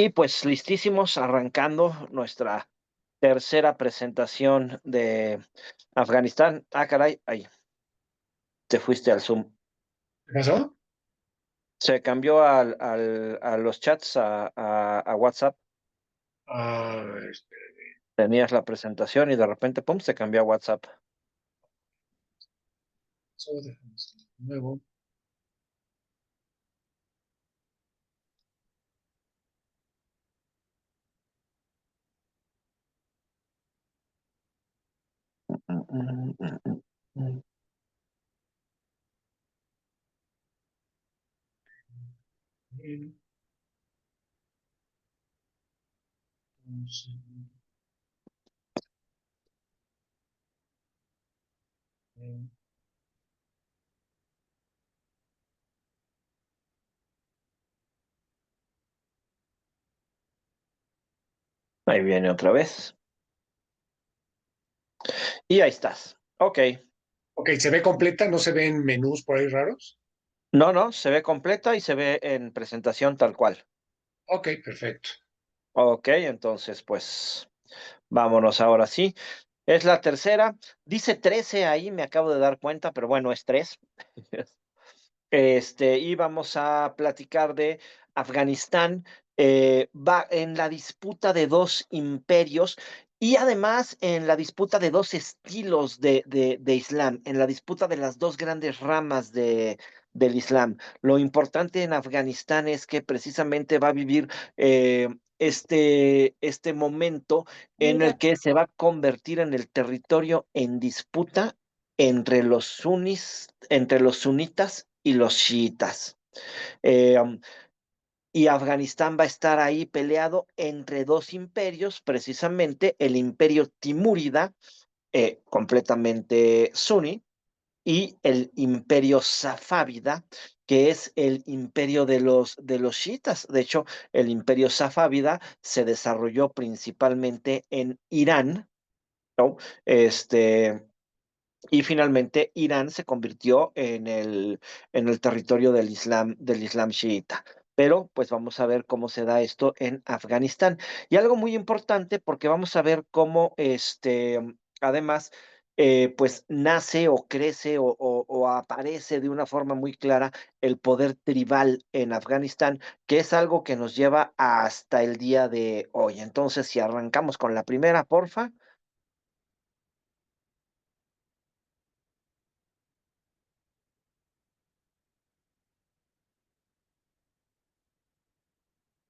Y pues listísimos, arrancando nuestra tercera presentación de Afganistán. Ah, caray, ahí te fuiste al Zoom. ¿Qué pasó? Se cambió a los chats a WhatsApp. Ah, Tenías la presentación y de repente, pum, se cambió a WhatsApp. déjame hacer de nuevo. Mm, mm, mm, mm, mm. Bien, entonces, bien. Ahí viene otra vez. Y ahí estás. Ok. Ok, ¿se ve completa? ¿No se ven menús por ahí raros? No, no, se ve completa y se ve en presentación tal cual. Ok, perfecto. Ok, entonces pues vámonos ahora sí. Es la tercera. Dice 13 ahí, me acabo de dar cuenta, pero bueno, es 3. Y vamos a platicar de Afganistán. Va en la disputa de dos imperios y además en la disputa de dos estilos de Islam, en la disputa de las dos grandes ramas del Islam. Lo importante en Afganistán es que precisamente va a vivir este momento en el que se va a convertir en el territorio en disputa entre los sunitas y los chiitas. Eh, um, y Afganistán va a estar ahí peleado entre dos imperios, precisamente el imperio timúrida, completamente suní, y el imperio safávida, que es el imperio de los chiitas. De hecho, el imperio safávida se desarrolló principalmente en Irán, ¿no? Este, y finalmente Irán se convirtió en el territorio del Islam chiita. Pero pues vamos a ver cómo se da esto en Afganistán. Y algo muy importante porque vamos a ver cómo además, pues nace o crece o aparece de una forma muy clara el poder tribal en Afganistán, que es algo que nos lleva hasta el día de hoy. Entonces, si arrancamos con la primera, porfa.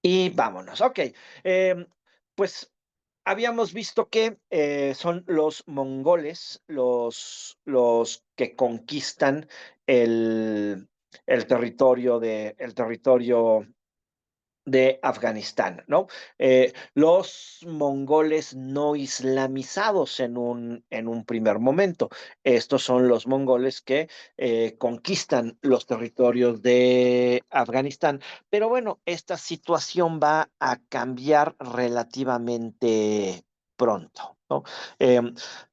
Y vámonos. Ok. Pues habíamos visto que son los mongoles los que conquistan el, el territorio de Afganistán, ¿no? Los mongoles no islamizados en un primer momento. Estos son los mongoles que conquistan los territorios de Afganistán. Pero bueno, esta situación va a cambiar relativamente pronto, ¿no? Eh,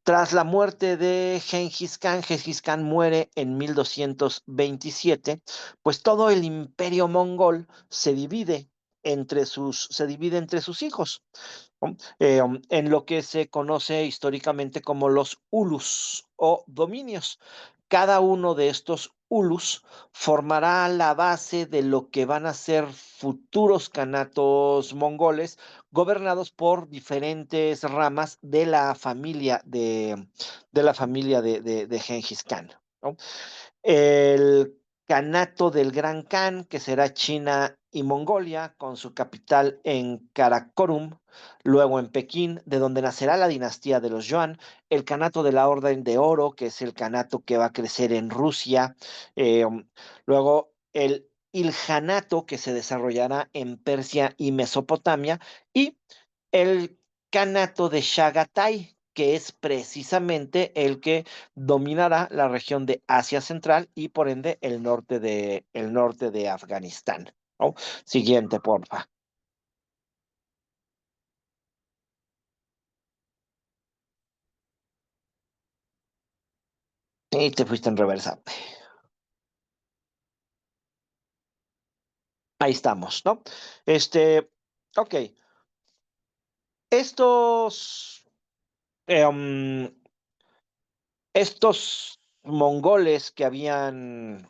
Tras la muerte de Gengis Khan muere en 1227, pues todo el imperio mongol se divide entre sus hijos, ¿no? En lo que se conoce históricamente como los ulus o dominios. Cada uno de estos ulus formará la base de lo que van a ser futuros canatos mongoles gobernados por diferentes ramas de la familia de Gengis Khan, ¿no? El Kanato del Gran Khan, que será China y Mongolia, con su capital en Karakorum, luego en Pekín, de donde nacerá la dinastía de los Yuan, el Kanato de la Orden de Oro, que es el Kanato que va a crecer en Rusia, eh, luego el Ilhanato, que se desarrollará en Persia y Mesopotamia, y el Kanato de Chagatai, que es precisamente el que dominará la región de Asia Central y por ende el norte de Afganistán, ¿no? Siguiente, porfa. Y te fuiste en reversa. Ahí estamos, ¿no? Este, Ok, estos, em, estos mongoles que habían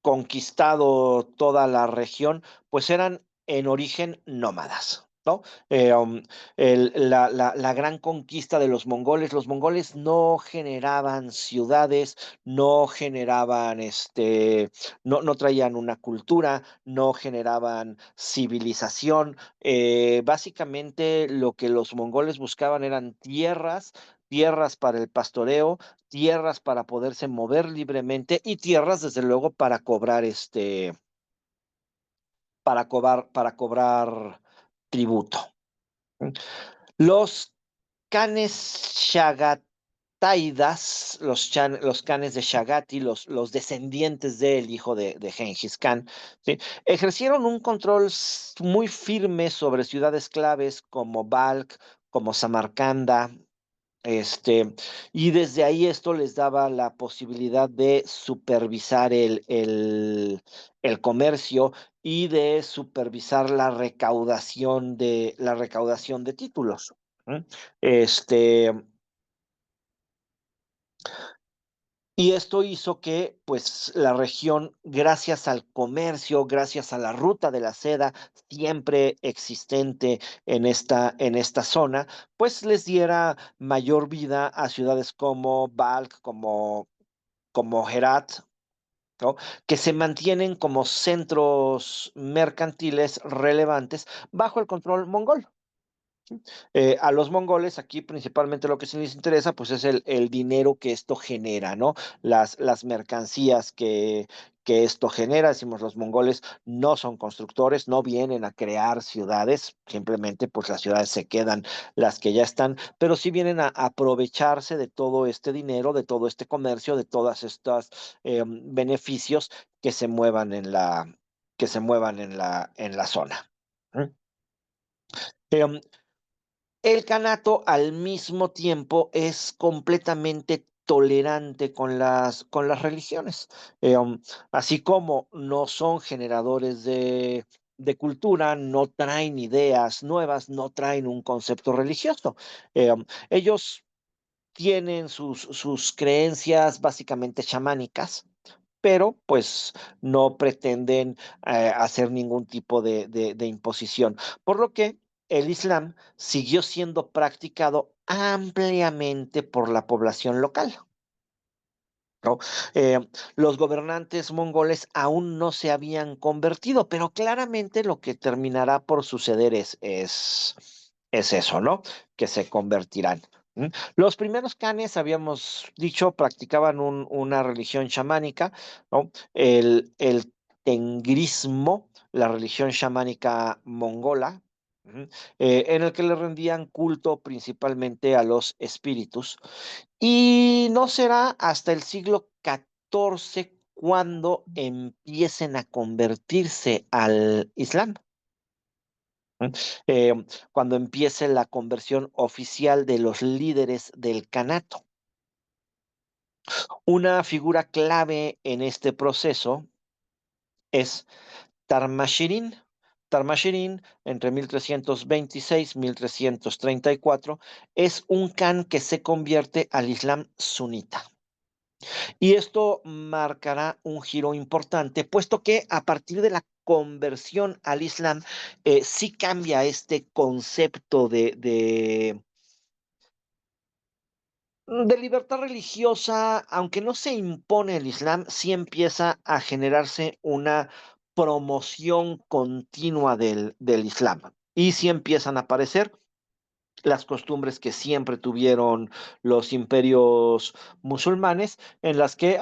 conquistado toda la región, pues eran en origen nómadas, ¿no? La gran conquista de los mongoles no generaban ciudades, no generaban, no traían una cultura, no generaban civilización. Básicamente lo que los mongoles buscaban eran tierras para el pastoreo, tierras para poderse mover libremente y tierras, desde luego, para cobrar tributo. Los canes shagataidas, los canes de Shagati, los descendientes del hijo de Gengis Khan, ¿sí? Ejercieron un control muy firme sobre ciudades claves como Balkh, como Samarcanda, este, y desde ahí esto les daba la posibilidad de supervisar el comercio y de supervisar la recaudación de títulos. ¿Mm? Este, y esto hizo que, pues, la región, gracias al comercio, gracias a la ruta de la seda, siempre existente en esta zona, pues les diera mayor vida a ciudades como Balkh, como Herat, ¿no? Que se mantienen como centros mercantiles relevantes bajo el control mongol. A los mongoles aquí principalmente lo que se les interesa pues es el dinero que esto genera, ¿no? Las mercancías que esto genera. Decimos, los mongoles no son constructores, no vienen a crear ciudades, simplemente pues las ciudades se quedan las que ya están, pero sí vienen a aprovecharse de todo este dinero, de todo este comercio, de todas estas beneficios que se muevan en la zona. ¿Mm? Em, el Canato al mismo tiempo es completamente tolerante con las religiones. Así como no son generadores de cultura, no traen ideas nuevas, no traen un concepto religioso. Ellos tienen sus creencias básicamente chamánicas, pero pues no pretenden hacer ningún tipo de imposición. Por lo que el Islam siguió siendo practicado ampliamente por la población local, ¿no? Eh, los gobernantes mongoles aún no se habían convertido, pero claramente lo que terminará por suceder es eso, ¿no? Que se convertirán. ¿M? Los primeros canes, habíamos dicho, practicaban una religión chamánica, ¿no? El tengrismo, la religión chamánica mongola, ¿m? En el que le rendían culto principalmente a los espíritus. Y no será hasta el siglo XIV cuando empiecen a convertirse al Islam. ¿Mm? Eh, Cuando empiece la conversión oficial de los líderes del Canato. Una figura clave en este proceso es Tarmashirin. Tarmashirin, entre 1326 y 1334, es un can que se convierte al Islam sunita. Y esto marcará un giro importante, puesto que a partir de la conversión al Islam, sí cambia este concepto de libertad religiosa, aunque no se impone el Islam, sí empieza a generarse una promoción continua del Islam. Y sí empiezan a aparecer las costumbres que siempre tuvieron los imperios musulmanes, en las que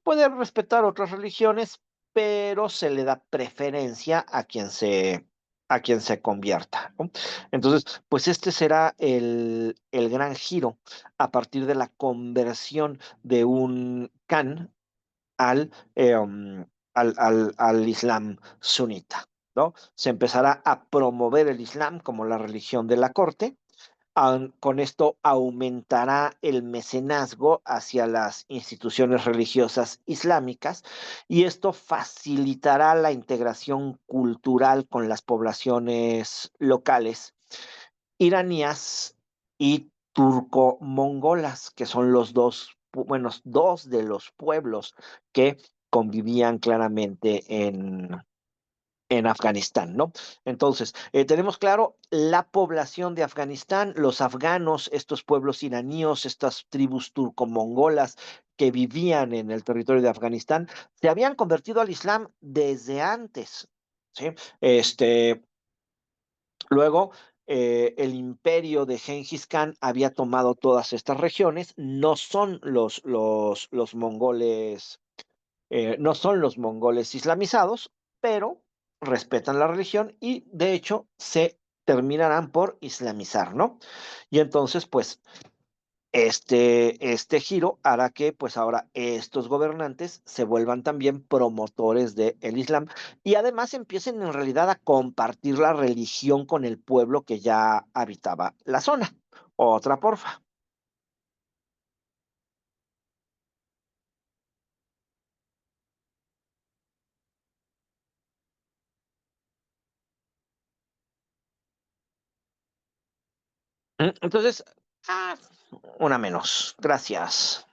pueden respetar otras religiones, pero se le da preferencia a quien se convierta, ¿no? Entonces, pues este será el gran giro a partir de la conversión de un Khan al, al Islam sunita, ¿no? Se empezará a promover el Islam como la religión de la corte, Con esto aumentará el mecenazgo hacia las instituciones religiosas islámicas y esto facilitará la integración cultural con las poblaciones locales iraníes y turco-mongolas, que son los dos, bueno, dos de los pueblos que convivían claramente en Afganistán, ¿no? Entonces, tenemos claro la población de Afganistán, los afganos, estos pueblos iraníes, estas tribus turco-mongolas que vivían en el territorio de Afganistán, se habían convertido al Islam desde antes, ¿sí? Este, Luego, el imperio de Gengis Khan había tomado todas estas regiones, no son los mongoles, no son los mongoles islamizados, pero respetan la religión y de hecho se terminarán por islamizar, ¿no? Y entonces, pues, este giro hará que, pues ahora, estos gobernantes se vuelvan también promotores del Islam y además empiecen en realidad a compartir la religión con el pueblo que ya habitaba la zona. Otra, porfa. Entonces, ah, una menos. Gracias.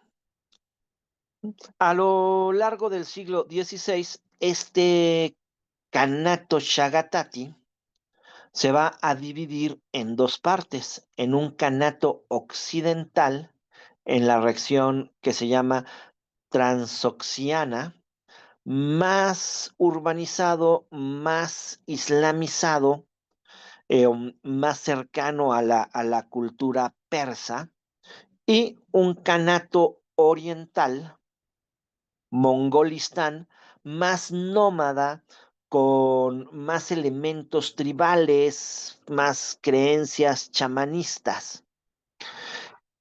A lo largo del siglo XVI, este Kanato Shagatati se va a dividir en dos partes, en un Kanato occidental, en la región que se llama Transoxiana, más urbanizado, más islamizado, más cercano a la cultura persa, y un Kanato oriental, Mongolistán, más nómada, con más elementos tribales, más creencias chamanistas.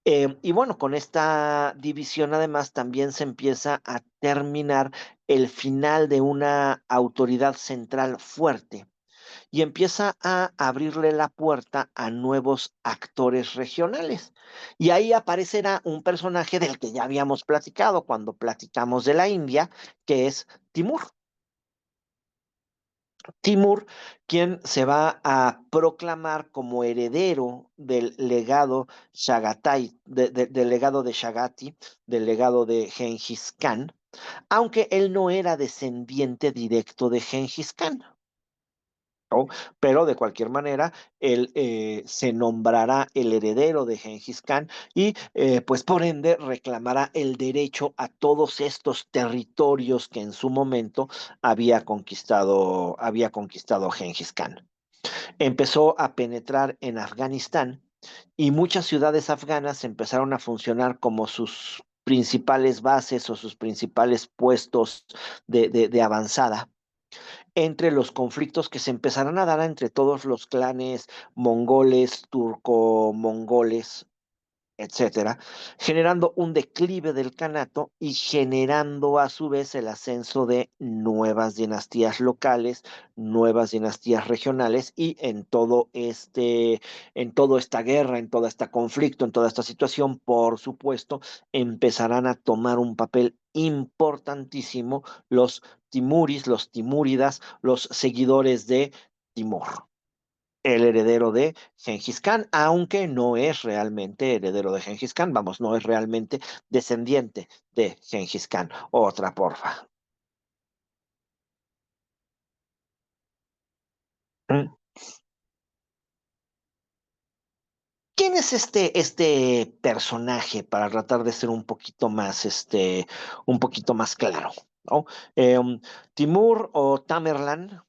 Y bueno, con esta división además también se empieza a terminar el final de una autoridad central fuerte y empieza a abrirle la puerta a nuevos actores regionales. Y ahí aparecerá un personaje del que ya habíamos platicado cuando platicamos de la India, que es Timur. Timur, quien se va a proclamar como heredero del legado Shagatai, del legado de Shagati, del legado de Genghis Khan, aunque él no era descendiente directo de Genghis Khan. ¿No? Pero de cualquier manera, él se nombrará el heredero de Genghis Khan y pues por ende reclamará el derecho a todos estos territorios que en su momento había conquistado Genghis Khan. Empezó a penetrar en Afganistán y muchas ciudades afganas empezaron a funcionar como sus principales bases o sus principales puestos de avanzada entre los conflictos que se empezarán a dar entre todos los clanes mongoles, turco-mongoles, etcétera, generando un declive del canato y generando a su vez el ascenso de nuevas dinastías locales, nuevas dinastías regionales y en toda esta guerra, en todo este conflicto, en toda esta situación, por supuesto, empezarán a tomar un papel importantísimo los timuris, los timúridas, los seguidores de Timur, el heredero de Gengis Khan, aunque no es realmente heredero de Gengis Khan, vamos, no es realmente descendiente de Gengis Khan. Otra, porfa. ¿Mm? ¿Quién es este personaje para tratar de ser un poquito más claro, ¿no? Timur o Tamerlán,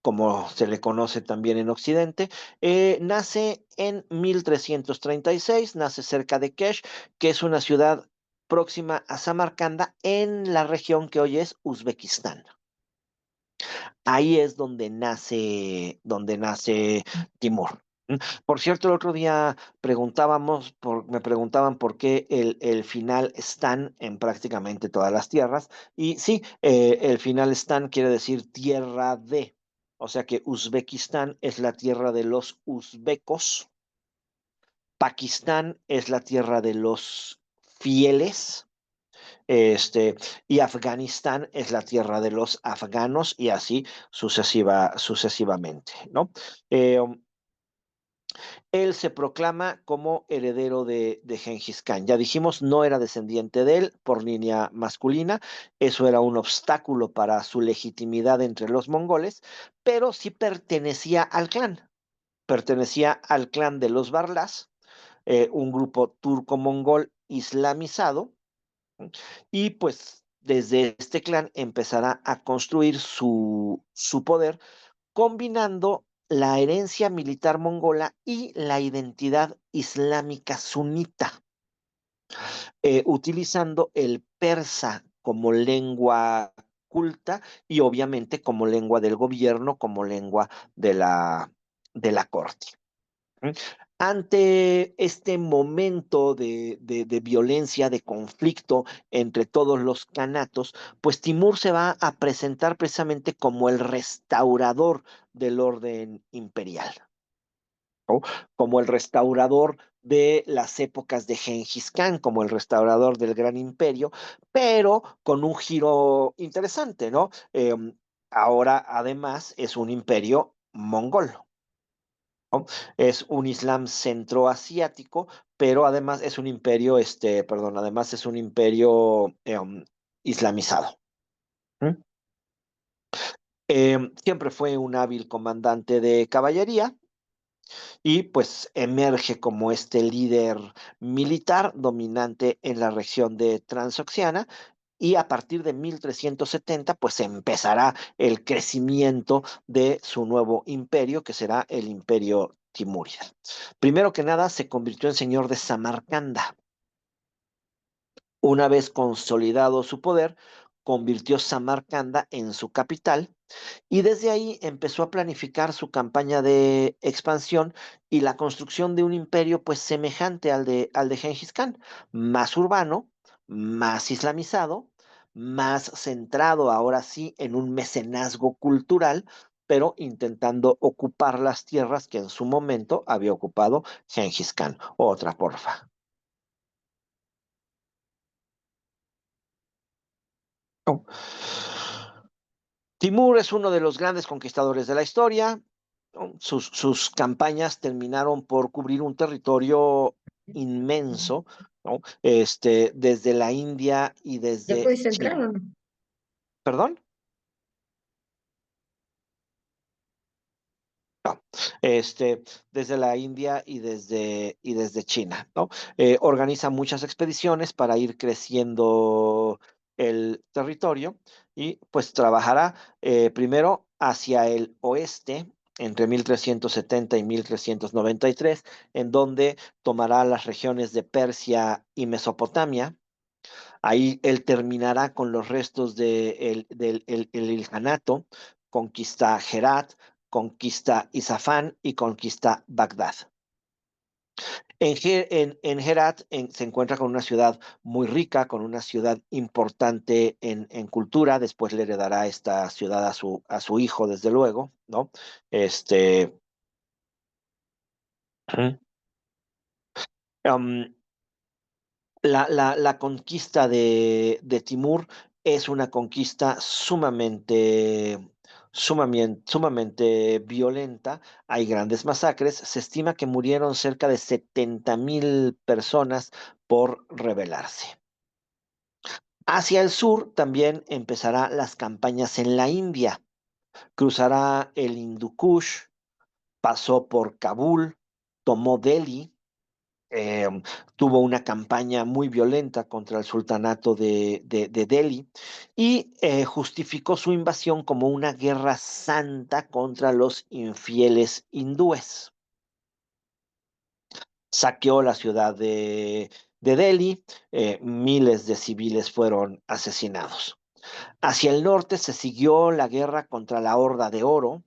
como se le conoce también en Occidente, nace en 1336, nace cerca de Kesh, que es una ciudad próxima a Samarcanda en la región que hoy es Uzbekistán. Ahí es donde nace Timur. Por cierto, el otro día me preguntaban por qué el final Stan en prácticamente todas las tierras. Y sí, el final Stan quiere decir tierra de. O sea que Uzbekistán es la tierra de los uzbecos Pakistán es la tierra de los fieles, este, y Afganistán es la tierra de los afganos, y así sucesivamente, ¿no? Eh, Él se proclama como heredero de Gengis Khan. Ya dijimos, no era descendiente de él por línea masculina, eso era un obstáculo para su legitimidad entre los mongoles, pero sí pertenecía al clan de los Barlas, un grupo turco-mongol islamizado, y pues desde este clan empezará a construir su poder combinando la herencia militar mongola y la identidad islámica sunita, utilizando el persa como lengua culta y obviamente como lengua del gobierno, como lengua de la corte. ¿Mm? Ante este momento de violencia, de conflicto entre todos los canatos, pues Timur se va a presentar precisamente como el restaurador del orden imperial, ¿no? Como el restaurador de las épocas de Gengis Khan, como el restaurador del Gran Imperio, pero con un giro interesante, ¿no? Ahora además es un imperio mongol, ¿no? Es un Islam centroasiático, pero además es un imperio, perdón, además es un imperio islamizado. ¿Mm? Siempre fue un hábil comandante de caballería y pues emerge como este líder militar dominante en la región de Transoxiana. Y a partir de 1370, pues empezará el crecimiento de su nuevo imperio, que será el imperio timúrida. Primero que nada, se convirtió en señor de Samarcanda. Una vez consolidado su poder, convirtió Samarcanda en su capital y desde ahí empezó a planificar su campaña de expansión y la construcción de un imperio pues semejante al de Gengis Khan, más urbano, más islamizado, más centrado ahora sí en un mecenazgo cultural, pero intentando ocupar las tierras que en su momento había ocupado Gengis Khan. Otra, porfa. Oh. Timur es uno de los grandes conquistadores de la historia, ¿no? Sus campañas terminaron por cubrir un territorio inmenso, ¿no? Desde la India y ¿Ya desde pudiste entrar China. o no? ¿Perdón? No. Desde la India y desde China, ¿no? Organiza muchas expediciones para ir creciendo el territorio y pues trabajará primero hacia el oeste entre 1370 y 1393, en donde tomará las regiones de Persia y Mesopotamia. Ahí él terminará con los restos del Iljanato, conquista Herat, conquista Isafán y conquista Bagdad. En Herat se encuentra con una ciudad muy rica, con una ciudad importante en cultura. Después le heredará esta ciudad a su hijo, desde luego, ¿no? Este, um, la conquista de Timur es una conquista sumamente violenta. Hay grandes masacres. Se estima que murieron cerca de 70,000 personas por rebelarse. Hacia el sur también empezará las campañas en la India. Cruzará el Hindu Kush, pasó por Kabul, tomó Delhi, eh, tuvo una campaña muy violenta contra el sultanato de Delhi y justificó su invasión como una guerra santa contra los infieles hindúes. Saqueó la ciudad de Delhi, miles de civiles fueron asesinados. Hacia el norte se siguió la guerra contra la Horda de Oro.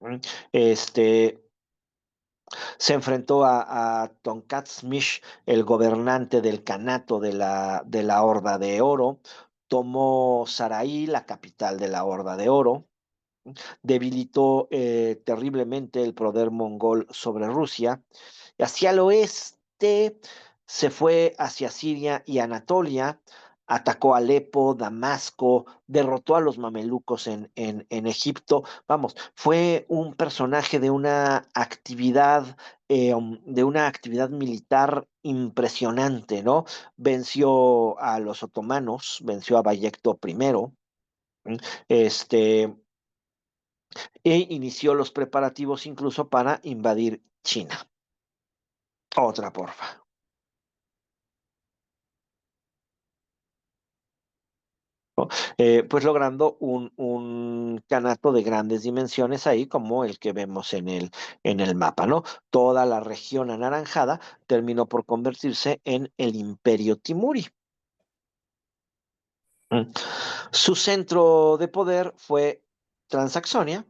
¿Mm? Este, Se enfrentó a Tonkatz Mish, el gobernante del Kanato de la Horda de Oro. Tomó Sarai, la capital de la Horda de Oro. debilitó terriblemente el poder mongol sobre Rusia. Hacia el oeste se fue hacia Siria y Anatolia, atacó Alepo, Damasco, derrotó a los mamelucos en Egipto. Vamos, fue un personaje de una actividad militar impresionante, ¿no? Venció a los otomanos, venció a Bayecto I, este, e inició los preparativos incluso para invadir China. Otra, porfa. Pues logrando un canato de grandes dimensiones ahí, como el que vemos en el mapa, ¿no? Toda la región anaranjada terminó por convertirse en el Imperio Timuri. Mm. Su centro de poder fue Transaxonia,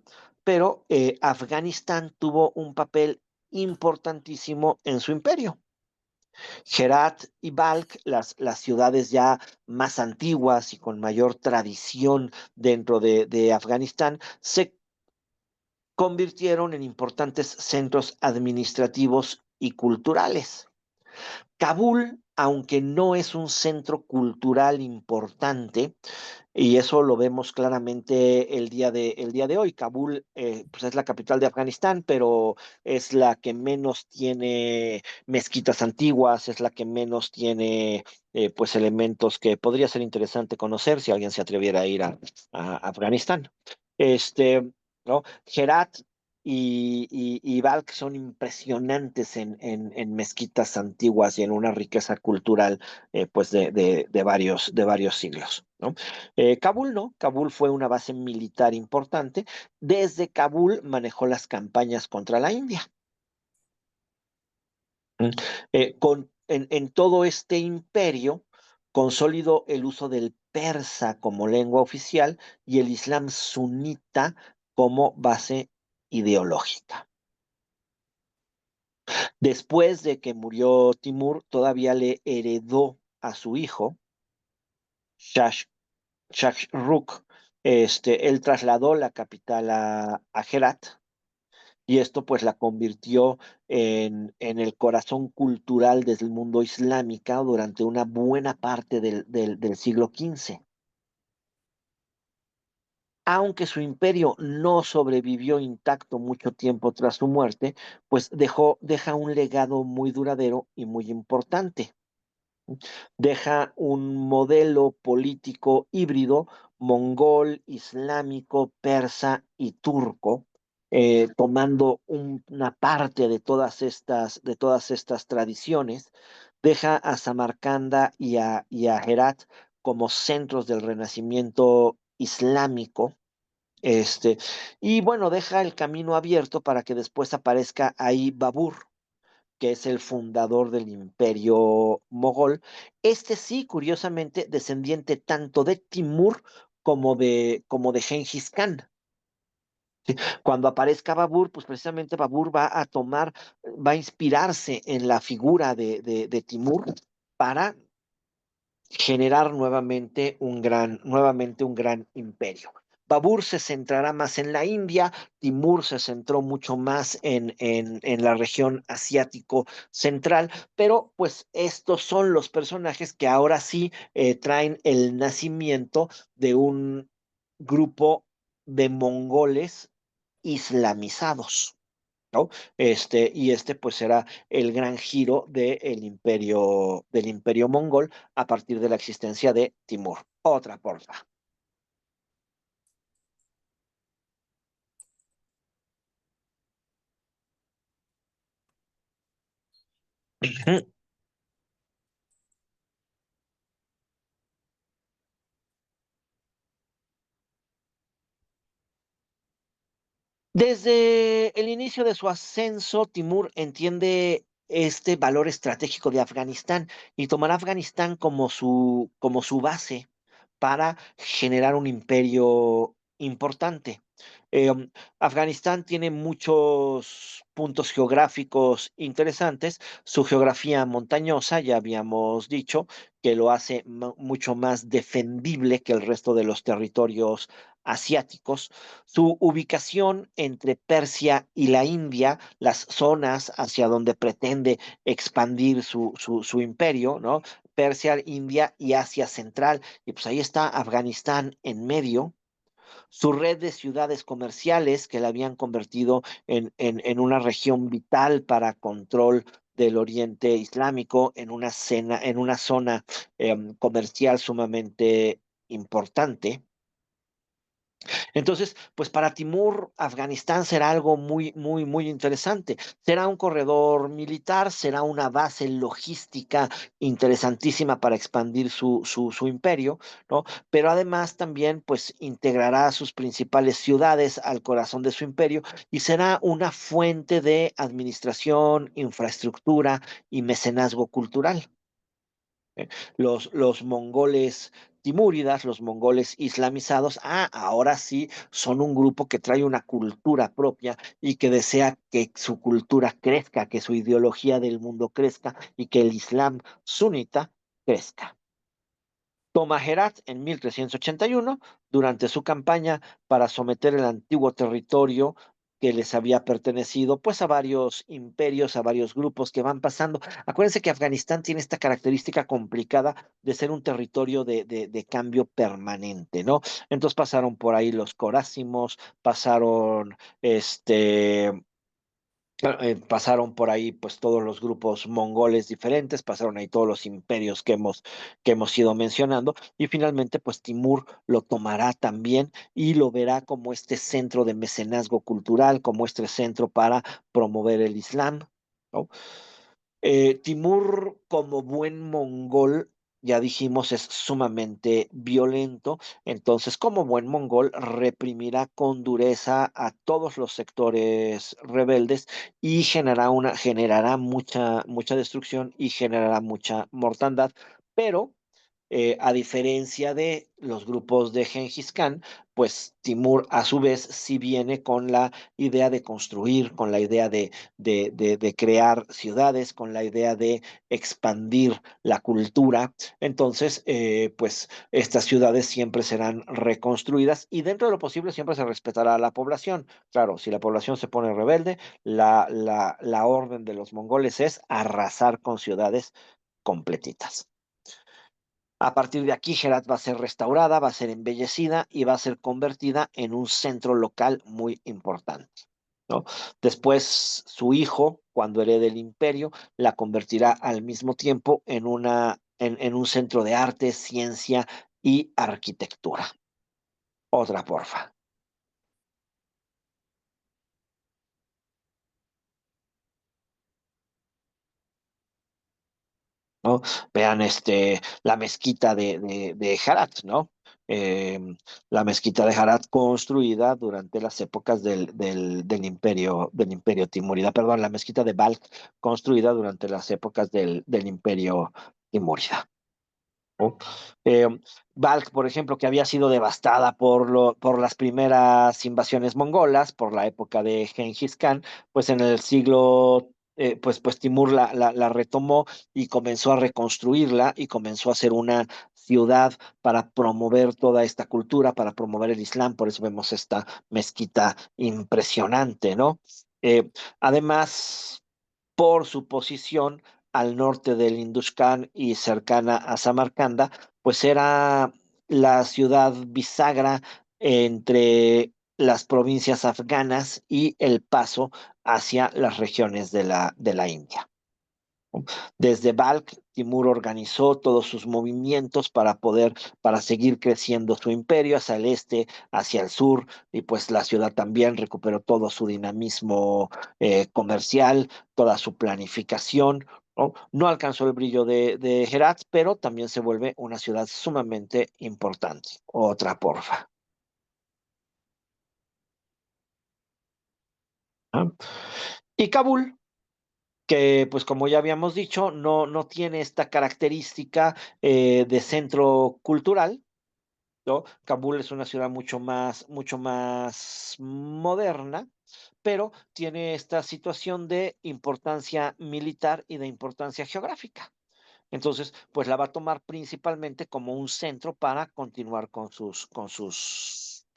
pero Afganistán tuvo un papel importantísimo en su imperio. Herat y Balkh, las ciudades ya más antiguas y con mayor tradición dentro de Afganistán, se convirtieron en importantes centros administrativos y culturales. Kabul, aunque no es un centro cultural importante, y eso lo vemos claramente el día de hoy. Kabul pues es la capital de Afganistán, pero es la que menos tiene mezquitas antiguas, es la que menos tiene pues elementos que podría ser interesante conocer si alguien se atreviera a ir a Afganistán. Este, ¿no? Herat y Balkh son impresionantes en mezquitas antiguas y en una riqueza cultural pues de varios siglos, ¿no? Kabul no, Kabul fue una base militar importante. Desde Kabul manejó las campañas contra la India. Mm. En todo este imperio consolidó el uso del persa como lengua oficial y el islam sunita como base ideológica. Después de que murió Timur, todavía le heredó a su hijo, Shash Shashrukh. Él trasladó la capital a Herat y esto pues la convirtió en el corazón cultural del mundo islámico durante una buena parte del siglo XV. Aunque su imperio no sobrevivió intacto mucho tiempo tras su muerte, pues deja un legado muy duradero y muy importante. Deja un modelo político híbrido mongol, islámico, persa y turco, tomando una parte de todas estas tradiciones. Deja a Samarcanda y a Herat como centros del renacimiento islámico. Este, y bueno, deja el camino abierto para que después aparezca ahí Babur, que es el fundador del imperio mogol. Este sí, curiosamente, descendiente tanto de Timur como de Genghis Khan. Cuando aparezca Babur, pues precisamente Babur va a inspirarse en la figura de Timur para generar nuevamente un gran imperio. Babur se centrará más en la India, Timur se centró mucho más en la región asiático central, pero pues estos son los personajes que ahora sí traen el nacimiento de un grupo de mongoles islamizados. ¿No? Y este pues será el gran giro del imperio mongol a partir de la existencia de Timur. Otra, porfa. Desde el inicio de su ascenso, Timur entiende este valor estratégico de Afganistán y tomará Afganistán como su base para generar un imperio importante. Afganistán tiene muchos puntos geográficos interesantes. Su geografía montañosa, ya habíamos dicho, que lo hace mucho más defendible que el resto de los territorios asiáticos. Su ubicación entre Persia y la India, las zonas hacia donde pretende expandir su imperio, ¿no? Persia, India y Asia Central. Y pues ahí está Afganistán en medio, su red de ciudades comerciales que la habían convertido en una región vital para control del Oriente Islámico, en una zona comercial sumamente importante. Entonces, pues para Timur, Afganistán será algo muy, muy, muy interesante. Será un corredor militar, será una base logística interesantísima para expandir su imperio, ¿no? Pero además también, pues, integrará sus principales ciudades al corazón de su imperio y será una fuente de administración, infraestructura y mecenazgo cultural. Los mongoles timúridas, los mongoles islamizados, ahora sí son un grupo que trae una cultura propia y que desea que su cultura crezca, que su ideología del mundo crezca y que el Islam sunita crezca. Toma Herat en 1381 durante su campaña para someter el antiguo territorio que les había pertenecido, pues a varios imperios, a varios grupos que van pasando. Acuérdense que Afganistán tiene esta característica complicada de ser un territorio de cambio permanente, ¿no? Entonces pasaron por ahí los corásimos, pasaron pasaron por ahí pues todos los grupos mongoles diferentes, pasaron ahí todos los imperios que hemos ido mencionando y finalmente pues Timur lo tomará también y lo verá como este centro de mecenazgo cultural, como este centro para promover el Islam, ¿no? Timur, como buen mongol, ya dijimos, es sumamente violento. Entonces, como buen mongol, reprimirá con dureza a todos los sectores rebeldes y generará mucha destrucción y generará mucha mortandad. Pero a diferencia de los grupos de Gengis Khan, pues Timur a su vez sí viene con la idea de construir, con la idea de crear ciudades, con la idea de expandir la cultura. Entonces, pues estas ciudades siempre serán reconstruidas y dentro de lo posible siempre se respetará a la población. Claro, si la población se pone rebelde, la orden de los mongoles es arrasar con ciudades completitas. A partir de aquí, Herat va a ser restaurada, va a ser embellecida y va a ser convertida en un centro local muy importante, ¿no? Después, su hijo, cuando herede el imperio, la convertirá al mismo tiempo en un centro de arte, ciencia y arquitectura. Otra, porfa. ¿No? Vean la mezquita de Herat, ¿no? Eh, la mezquita de Herat construida durante las épocas del imperio timurida, perdón, la mezquita de Balkh construida durante las épocas del imperio timurida. ¿No? Eh, Balkh, por ejemplo, que había sido devastada por las primeras invasiones mongolas, por la época de Genghis Khan, pues en el siglo, pues Timur la retomó y comenzó a reconstruirla y comenzó a ser una ciudad para promover toda esta cultura, para promover el Islam, por eso vemos esta mezquita impresionante, ¿no? Además, por su posición al norte del Indus Khan y cercana a Samarcanda, pues era la ciudad bisagra entre las provincias afganas y el paso hacia las regiones de la India. Desde Balkh, Timur organizó todos sus movimientos para seguir creciendo su imperio hacia el este, hacia el sur, y pues la ciudad también recuperó todo su dinamismo comercial, toda su planificación, ¿no? No alcanzó el brillo de Herat, pero también se vuelve una ciudad sumamente importante. Otra, porfa. ¿Ah? Y Kabul, que pues como ya habíamos dicho, no tiene esta característica de centro cultural, ¿no? Kabul es una ciudad mucho más moderna, pero tiene esta situación de importancia militar y de importancia geográfica. Entonces, pues la va a tomar principalmente como un centro para continuar con sus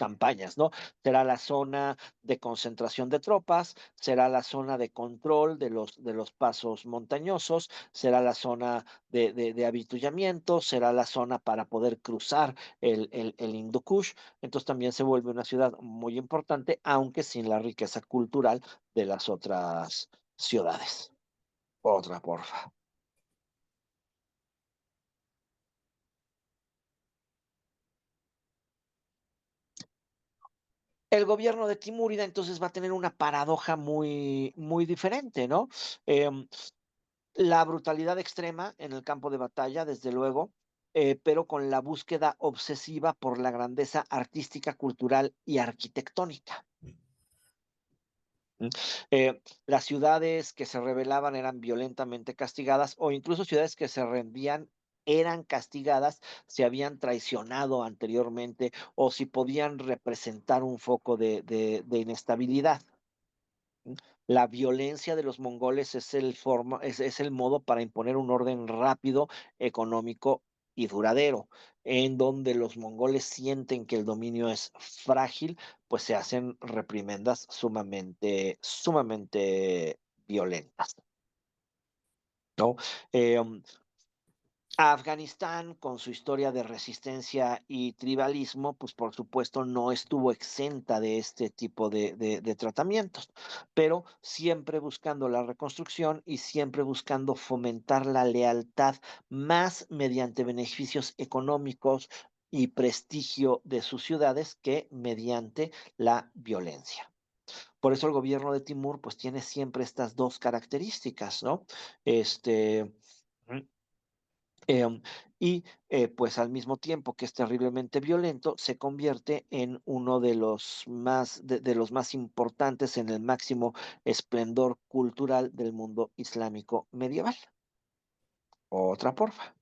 campañas, ¿no? Será la zona de concentración de tropas, será la zona de control de los pasos montañosos, será la zona de avituallamiento, será la zona para poder cruzar el Hindu Kush. Entonces también se vuelve una ciudad muy importante, aunque sin la riqueza cultural de las otras ciudades. Otra, porfa. El gobierno de Timúrida entonces va a tener una paradoja muy diferente, ¿no? Em, la brutalidad extrema en el campo de batalla, desde luego, pero con la búsqueda obsesiva por la grandeza artística, cultural y arquitectónica. ¿Mm? Las ciudades que se rebelaban eran violentamente castigadas o incluso ciudades que se rendían eran castigadas si habían traicionado anteriormente o si podían representar un foco de inestabilidad. La violencia de los mongoles es el modo para imponer un orden rápido, económico y duradero. En donde los mongoles sienten que el dominio es frágil, pues se hacen reprimendas sumamente violentas, ¿no? Em, Afganistán, con su historia de resistencia y tribalismo, pues por supuesto no estuvo exenta de este tipo de tratamientos, pero siempre buscando la reconstrucción y siempre buscando fomentar la lealtad más mediante beneficios económicos y prestigio de sus ciudades que mediante la violencia. Por eso el gobierno de Timur pues tiene siempre estas dos características, ¿no? Este, Em, y pues al mismo tiempo que es terriblemente violento, se convierte en uno de los más importantes en el máximo esplendor cultural del mundo islámico medieval. Otra, porfa.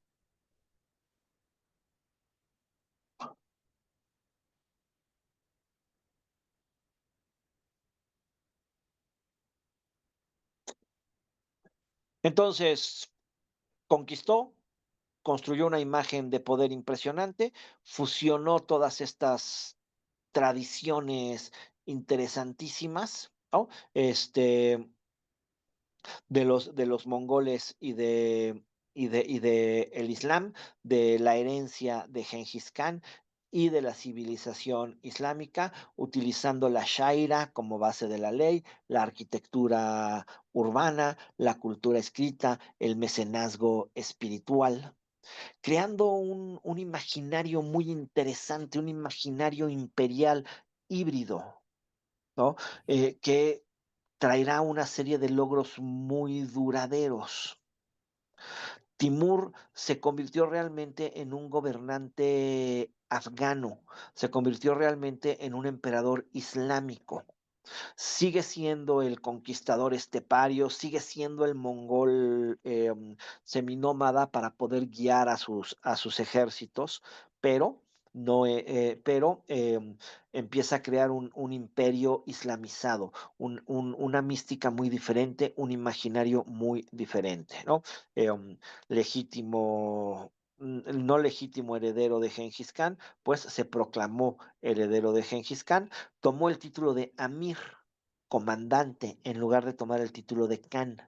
Entonces, conquistó, construyó una imagen de poder impresionante, fusionó todas estas tradiciones interesantísimas, ¿no? De los mongoles y de el Islam, de la herencia de Gengis Khan y de la civilización islámica, utilizando la Shaira como base de la ley, la arquitectura urbana, la cultura escrita, el mecenazgo espiritual, creando un imaginario muy interesante, un imaginario imperial híbrido, ¿no? Que traerá una serie de logros muy duraderos. Timur se convirtió realmente en un gobernante afgano, se convirtió realmente en un emperador islámico. Sigue siendo el conquistador estepario, sigue siendo el mongol seminómada para poder guiar a sus ejércitos, pero, no, pero empieza a crear un imperio islamizado, una mística muy diferente, un imaginario muy diferente, ¿no? Legítimo, no legítimo heredero de Gengis Khan, pues se proclamó heredero de Gengis Khan, tomó el título de Amir, comandante, en lugar de tomar el título de Khan.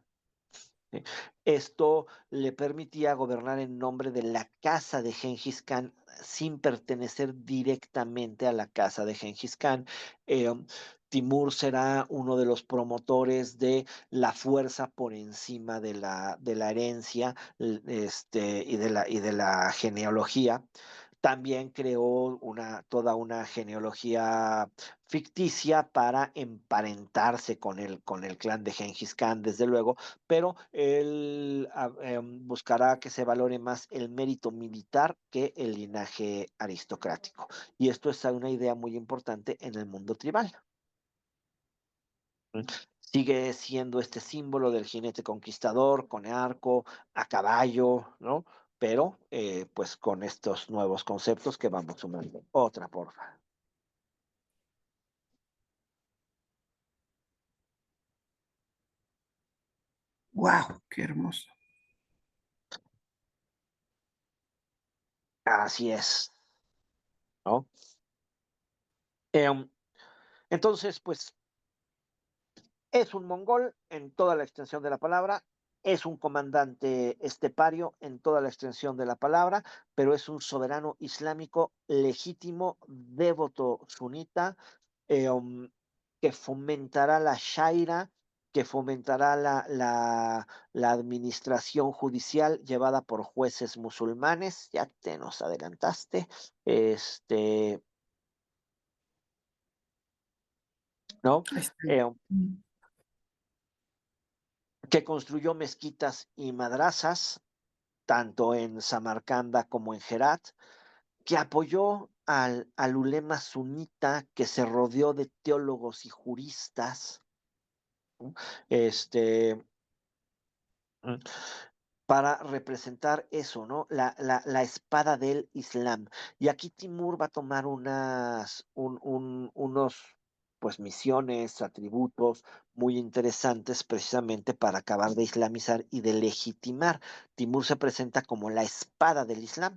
¿Sí? Esto le permitía gobernar en nombre de la casa de Gengis Khan sin pertenecer directamente a la casa de Gengis Khan. Eh, Timur será uno de los promotores de la fuerza por encima de la herencia y de la genealogía. También creó toda una genealogía ficticia para emparentarse con el clan de Gengis Khan, desde luego, pero él buscará que se valore más el mérito militar que el linaje aristocrático. Y esto es una idea muy importante en el mundo tribal. ¿Mm? Sigue siendo este símbolo del jinete conquistador con arco, a caballo, ¿no? pero pues con estos nuevos conceptos que vamos sumando. Otra, porfa. Wow, qué hermoso. Así es, ¿no? Em, entonces, pues es un mongol en toda la extensión de la palabra, es un comandante estepario en toda la extensión de la palabra, pero es un soberano islámico legítimo, devoto sunita, que fomentará la shaira, que fomentará la administración judicial llevada por jueces musulmanes. Ya te nos adelantaste. ¿No? Ahí está. Eh, que construyó mezquitas y madrazas, tanto en Samarcanda como en Herat, que apoyó al ulema sunita, que se rodeó de teólogos y juristas, ¿no? este, mm, para representar eso, ¿no? La espada del Islam. Y aquí Timur va a tomar unos, pues, misiones, atributos muy interesantes precisamente para acabar de islamizar y de legitimar. Timur se presenta como la espada del Islam.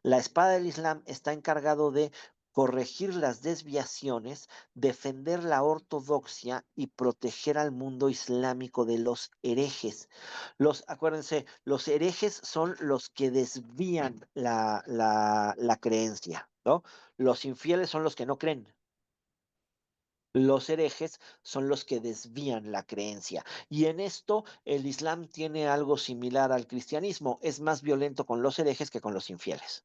La espada del Islam está encargado de corregir las desviaciones, defender la ortodoxia y proteger al mundo islámico de los herejes. Acuérdense, los herejes son los que desvían la creencia, ¿no? Los infieles son los que no creen. Los herejes son los que desvían la creencia. Y en esto el Islam tiene algo similar al cristianismo. Es más violento con los herejes que con los infieles.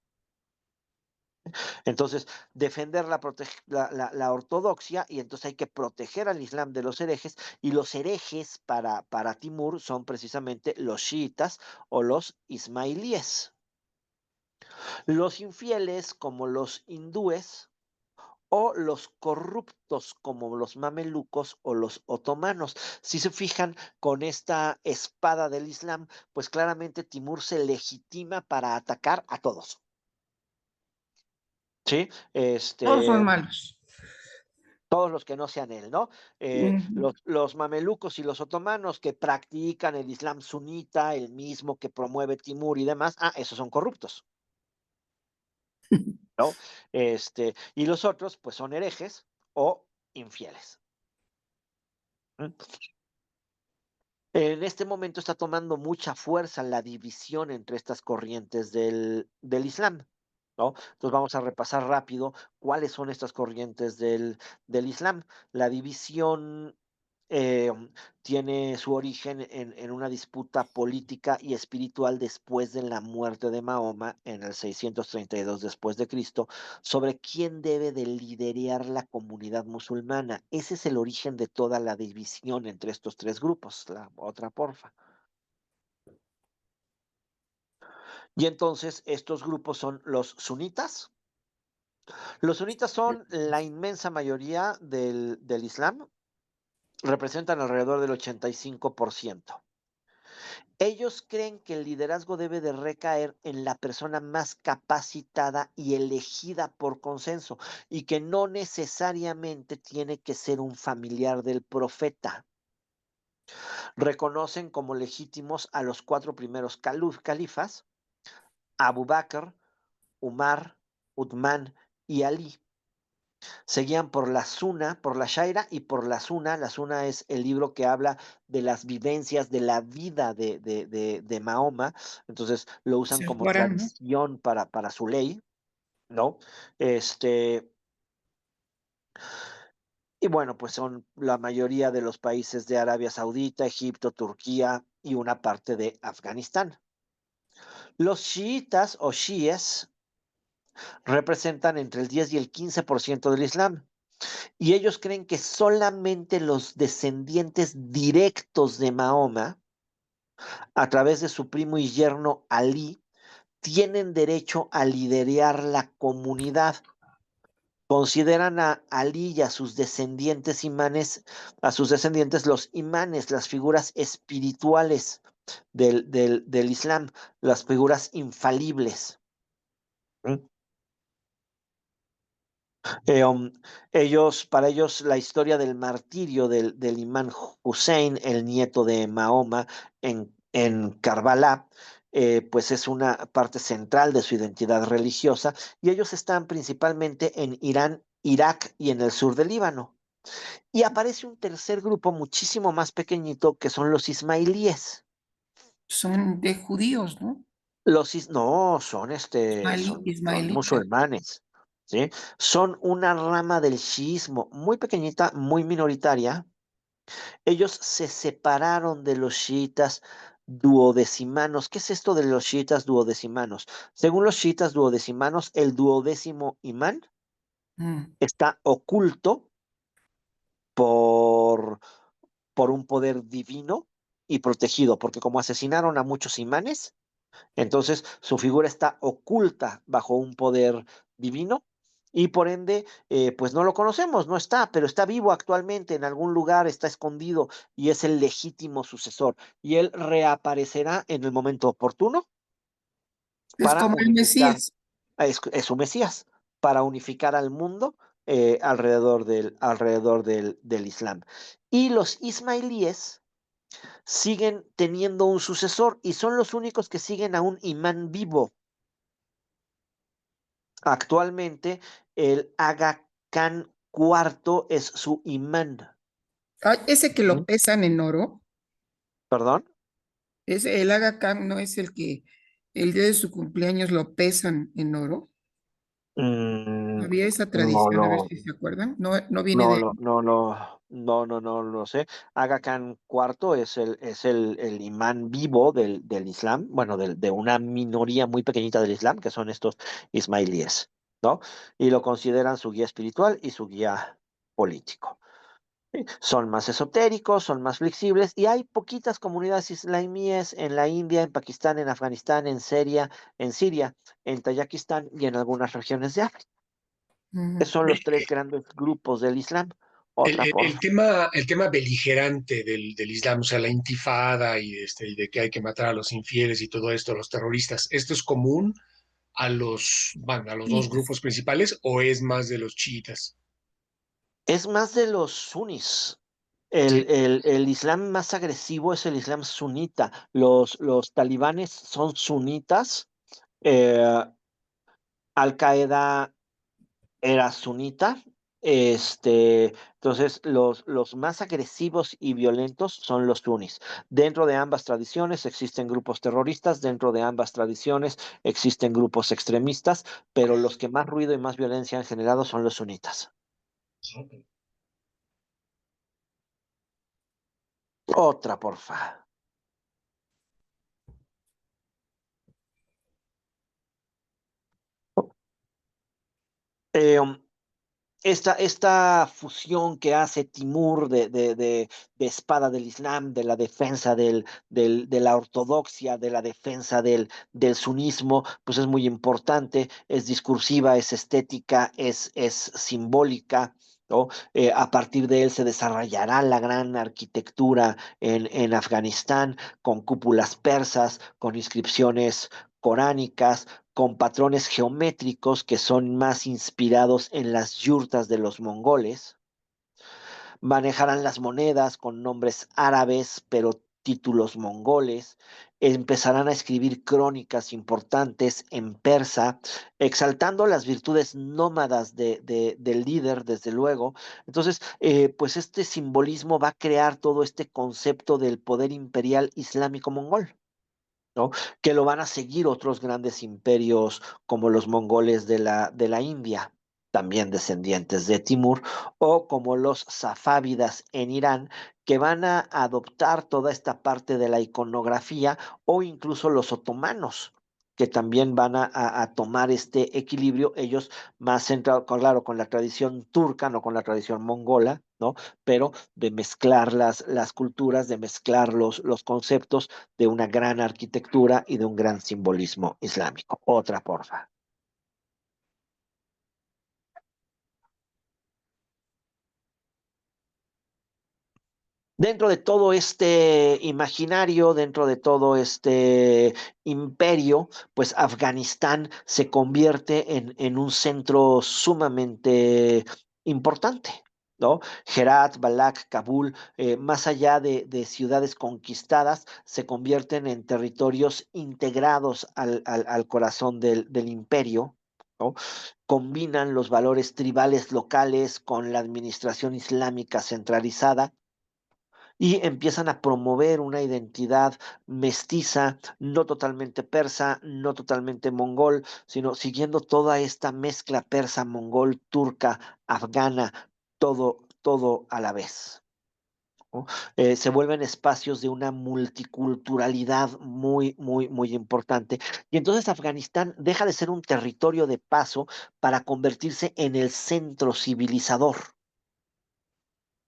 Entonces, defender la ortodoxia, y entonces hay que proteger al Islam de los herejes, y los herejes para Timur son precisamente los chiitas o los ismailíes. Los infieles, como los hindúes, o los corruptos, como los mamelucos o los otomanos. Si se fijan con esta espada del Islam, pues claramente Timur se legitima para atacar a todos. ¿Sí? Todos son malos. Todos los que no sean él, ¿no? Los mamelucos y los otomanos que practican el Islam sunita, el mismo que promueve Timur y demás, esos son corruptos, ¿no? Y los otros, pues son herejes o infieles. En este momento está tomando mucha fuerza la división entre estas corrientes del Islam, ¿no? Entonces vamos a repasar rápido cuáles son estas corrientes del Islam. La división eh, tiene su origen en una disputa política y espiritual después de la muerte de Mahoma en el 632 después de Cristo, sobre quién debe de liderar la comunidad musulmana. Ese es el origen de toda la división entre estos tres grupos. La otra, porfa. Y entonces estos grupos son los sunitas. Los sunitas son la inmensa mayoría del Islam, representan alrededor del 85%. Ellos creen que el liderazgo debe de recaer en la persona más capacitada y elegida por consenso, y que no necesariamente tiene que ser un familiar del profeta. Reconocen como legítimos a los cuatro primeros califas, Abu Bakr, Umar, Uthman y Ali. Seguían por la Suna, por la Shaira y por la Suna. La Suna es el libro que habla de las vivencias de la vida de Mahoma. Entonces lo Es usan el como Corán, ¿no? tradición para su ley, ¿no? Este, y bueno, pues son la mayoría de los países de Arabia Saudita, Egipto, Turquía y una parte de Afganistán. Los chiitas o chiíes representan entre el 10 y el 15% del Islam. Y ellos creen que solamente los descendientes directos de Mahoma, a través de su primo y yerno Ali, tienen derecho a liderar la comunidad. Consideran a Ali y a sus descendientes imanes, a sus descendientes los imanes, las figuras espirituales, del Islam, las figuras infalibles. ¿Mm? Eh, um, para ellos, la historia del martirio del imán Hussein, el nieto de Mahoma, en Karbala, pues es una parte central de su identidad religiosa, y ellos están principalmente en Irán, Irak y en el sur del Líbano. Y aparece un tercer grupo muchísimo más pequeñito que son los ismailíes. Son de judíos, ¿no? No, son Ismaelita. musulmanes, ¿sí? Son una rama del chiismo muy pequeñita, muy minoritaria. Ellos se separaron de los chiitas duodecimanos. ¿Qué es esto de los chiitas duodecimanos? Según los chiitas duodecimanos, el duodécimo imán Mm. está oculto por, por un poder divino y protegido, porque como asesinaron a muchos imanes, entonces su figura está oculta bajo un poder divino y por ende, pues no lo conocemos, no está, pero está vivo actualmente en algún lugar, está escondido y es el legítimo sucesor. Y él reaparecerá en el momento oportuno Es para como el unificar, Mesías. es su Mesías, para unificar al mundo alrededor del Islam. Y los ismailíes siguen teniendo un sucesor y son los únicos que siguen a un imán vivo. Actualmente, el Aga Khan cuarto es su imán. Ah, ese que lo ¿Mm? pesan en oro, ¿Perdón? es el Aga Khan, no es el que el día de su cumpleaños lo pesan en oro. Mm, Había esa no tradición, a ver lo, si se acuerdan. No, no viene no de... lo, no lo, no lo sé. Aga Khan cuarto es el imán vivo del Islam, bueno, de una minoría muy pequeñita del Islam, que son estos ismailíes, ¿no? Y lo consideran su guía espiritual y su guía político. Sí, son más esotéricos, son más flexibles y hay poquitas comunidades islamíes en la India, en Pakistán, en Afganistán, en Siria, en Tayikistán y en algunas regiones de África. Mm. Esos son los tres grandes grupos del Islam. El, Otra, el- por el favor. tema, el tema beligerante del Islam, o sea, la intifada y de que hay que matar a los infieles y todo esto, a los terroristas, ¿esto es común a los dos Chiitas. grupos principales o es más de los chiitas? Es más de los sunnis. Sí. El Islam más agresivo es el Islam sunita. Los talibanes son sunitas. eh, Al-Qaeda era sunita. Entonces, los más agresivos y violentos son los sunis. Dentro de ambas tradiciones existen grupos terroristas, dentro de ambas tradiciones existen grupos extremistas, pero los que más ruido y más violencia han generado son los sunitas. Otra, porfa. Eh, um, esta fusión que hace Timur de espada del Islam, de la defensa de la ortodoxia, de la defensa del sunismo, pues es muy importante, es discursiva, es estética, es simbólica. ¿No? A partir de él se desarrollará la gran arquitectura en Afganistán, con cúpulas persas, con inscripciones coránicas, con patrones geométricos que son más inspirados en las yurtas de los mongoles. Manejarán las monedas con nombres árabes, pero títulos mongoles. Empezarán a escribir crónicas importantes en persa, exaltando las virtudes nómadas del líder, desde luego. Entonces, pues este simbolismo va a crear todo este concepto del poder imperial islámico mongol. ¿No? Que lo van a seguir otros grandes imperios como los mongoles de la India, también descendientes de Timur, o como los safávidas en Irán, que van a adoptar toda esta parte de la iconografía, o incluso los otomanos, que también van a tomar este equilibrio, ellos más centrados, claro, con la tradición turca, no con la tradición mongola, ¿no? Pero de mezclar las culturas, de mezclar los conceptos de una gran arquitectura y de un gran simbolismo islámico. Otra, porfa. Dentro de todo este imaginario, dentro de todo este imperio, pues Afganistán se convierte en un centro sumamente importante, ¿no? Herat, Balak, Kabul, más allá de ciudades conquistadas, se convierten en territorios integrados al corazón del imperio, ¿no? Combinan los valores tribales locales con la administración islámica centralizada y empiezan a promover una identidad mestiza, no totalmente persa, no totalmente mongol, sino siguiendo toda esta mezcla persa, mongol, turca, afgana, todo a la vez, ¿no? Se vuelven espacios de una multiculturalidad muy importante. Y entonces Afganistán deja de ser un territorio de paso para convertirse en el centro civilizador.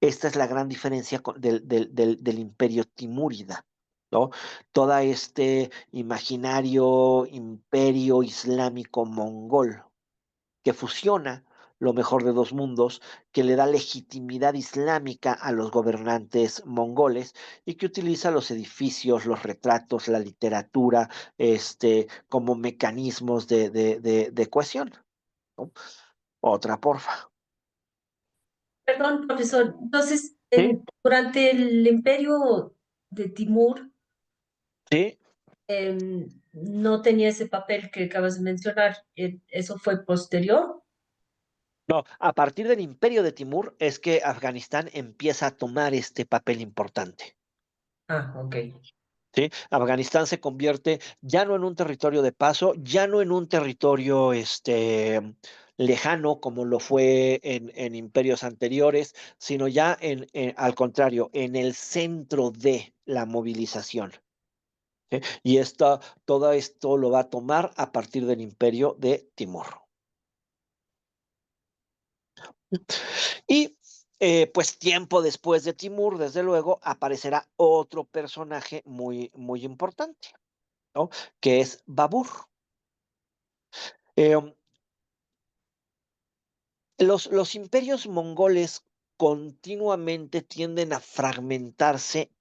Esta es la gran diferencia del imperio timúrida, ¿no? Todo este imaginario imperio islámico mongol que fusiona lo mejor de dos mundos, que le da legitimidad islámica a los gobernantes mongoles y que utiliza los edificios, los retratos, la literatura, como mecanismos de cohesión, ¿no? Otra, porfa. Perdón, profesor. Entonces, Sí, durante el imperio de Timur, sí. no tenía ese papel que acabas de mencionar. ¿Eso fue posterior? No, a partir del imperio de Timur es que Afganistán empieza a tomar este papel importante. Ah, ok. ¿Sí? Afganistán se convierte ya no en un territorio de paso, ya no en un territorio lejano como lo fue en imperios anteriores, sino ya al contrario, en el centro de la movilización. ¿Sí? Y todo esto lo va a tomar a partir del imperio de Timur. Y pues tiempo después de Timur, desde luego, aparecerá otro personaje muy importante, ¿no? Que es Babur. Eh, los imperios mongoles continuamente tienden a fragmentarse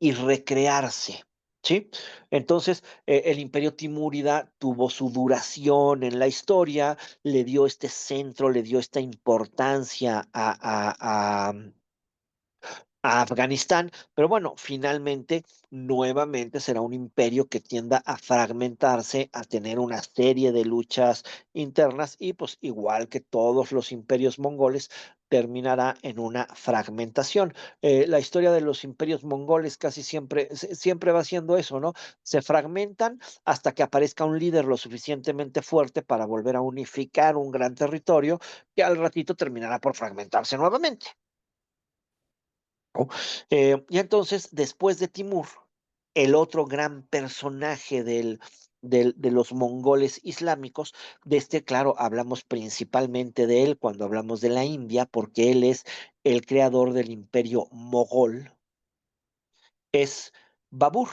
y recrearse, ¿sí? Entonces, el imperio timúrida tuvo su duración en la historia, le dio este centro, le dio esta importancia a Afganistán, pero bueno, finalmente, nuevamente será un imperio que tienda a fragmentarse, a tener una serie de luchas internas y pues igual que todos los imperios mongoles, terminará en una fragmentación. La historia de los imperios mongoles casi siempre va siendo eso, ¿no? Se fragmentan hasta que aparezca un líder lo suficientemente fuerte para volver a unificar un gran territorio que al ratito terminará por fragmentarse nuevamente, ¿no? Y entonces, después de Timur, el otro gran personaje de los mongoles islámicos, claro, hablamos principalmente de él cuando hablamos de la India, porque él es el creador del imperio mogol, es Babur,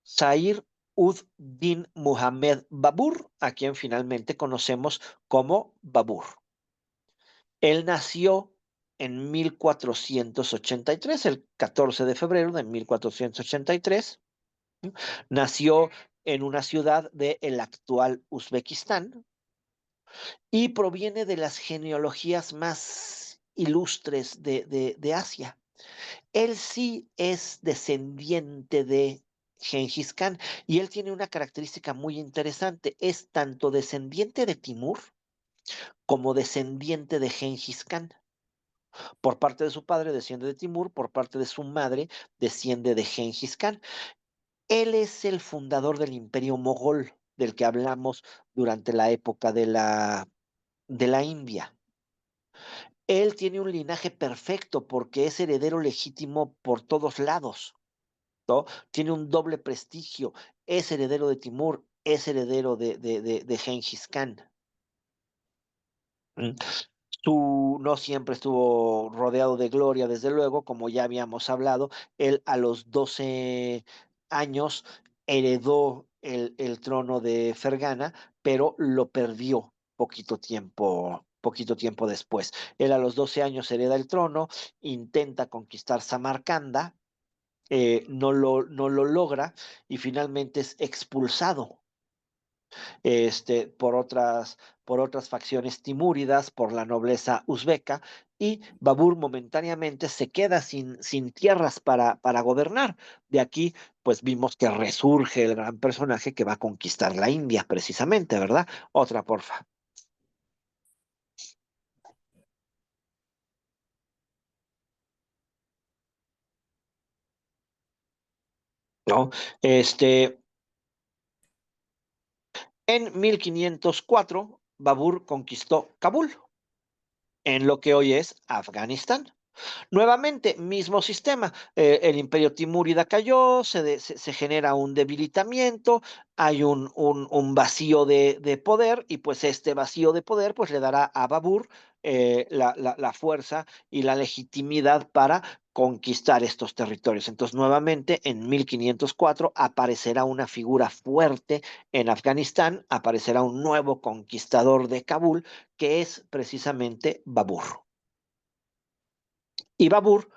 Zahir ud-Din Muhammad Babur, a quien finalmente conocemos como Babur. Él nació en 1483, el 14 de febrero de 1483. Nació en una ciudad del actual Uzbekistán y proviene de las genealogías más ilustres de Asia. Él sí es descendiente de Gengis Khan y él tiene una característica muy interesante. Es tanto descendiente de Timur como descendiente de Gengis Khan. Por parte de su padre desciende de Timur, por parte de su madre desciende de Gengis Khan. Él es el fundador del imperio mogol del que hablamos durante la época de la India. Él tiene un linaje perfecto porque es heredero legítimo por todos lados, ¿no? Tiene un doble prestigio, es heredero de Timur, es heredero de Gengis Khan. ¿Mm? No siempre estuvo rodeado de gloria, desde luego, como ya habíamos hablado. Él a los 12 años heredó el trono de Fergana, pero lo perdió poquito tiempo poquito tiempo después. Él a los 12 años hereda el trono, intenta conquistar Samarcanda, no lo logra y finalmente es expulsado por otras facciones timúridas, por la nobleza uzbeca, y Babur momentáneamente se queda sin tierras para gobernar. De aquí, pues vimos que resurge el gran personaje que va a conquistar la India, precisamente, ¿verdad? Otra, porfa. ¿No? Este, en 1504, Babur conquistó Kabul, en lo que hoy es Afganistán. Nuevamente, mismo sistema. El imperio timúrida cayó, se genera un debilitamiento, hay un vacío de poder y pues este vacío de poder pues le dará a Babur la fuerza y la legitimidad para conquistar estos territorios. Entonces, nuevamente, en 1504 aparecerá una figura fuerte en Afganistán, aparecerá un nuevo conquistador de Kabul, que es precisamente Babur. Y Babur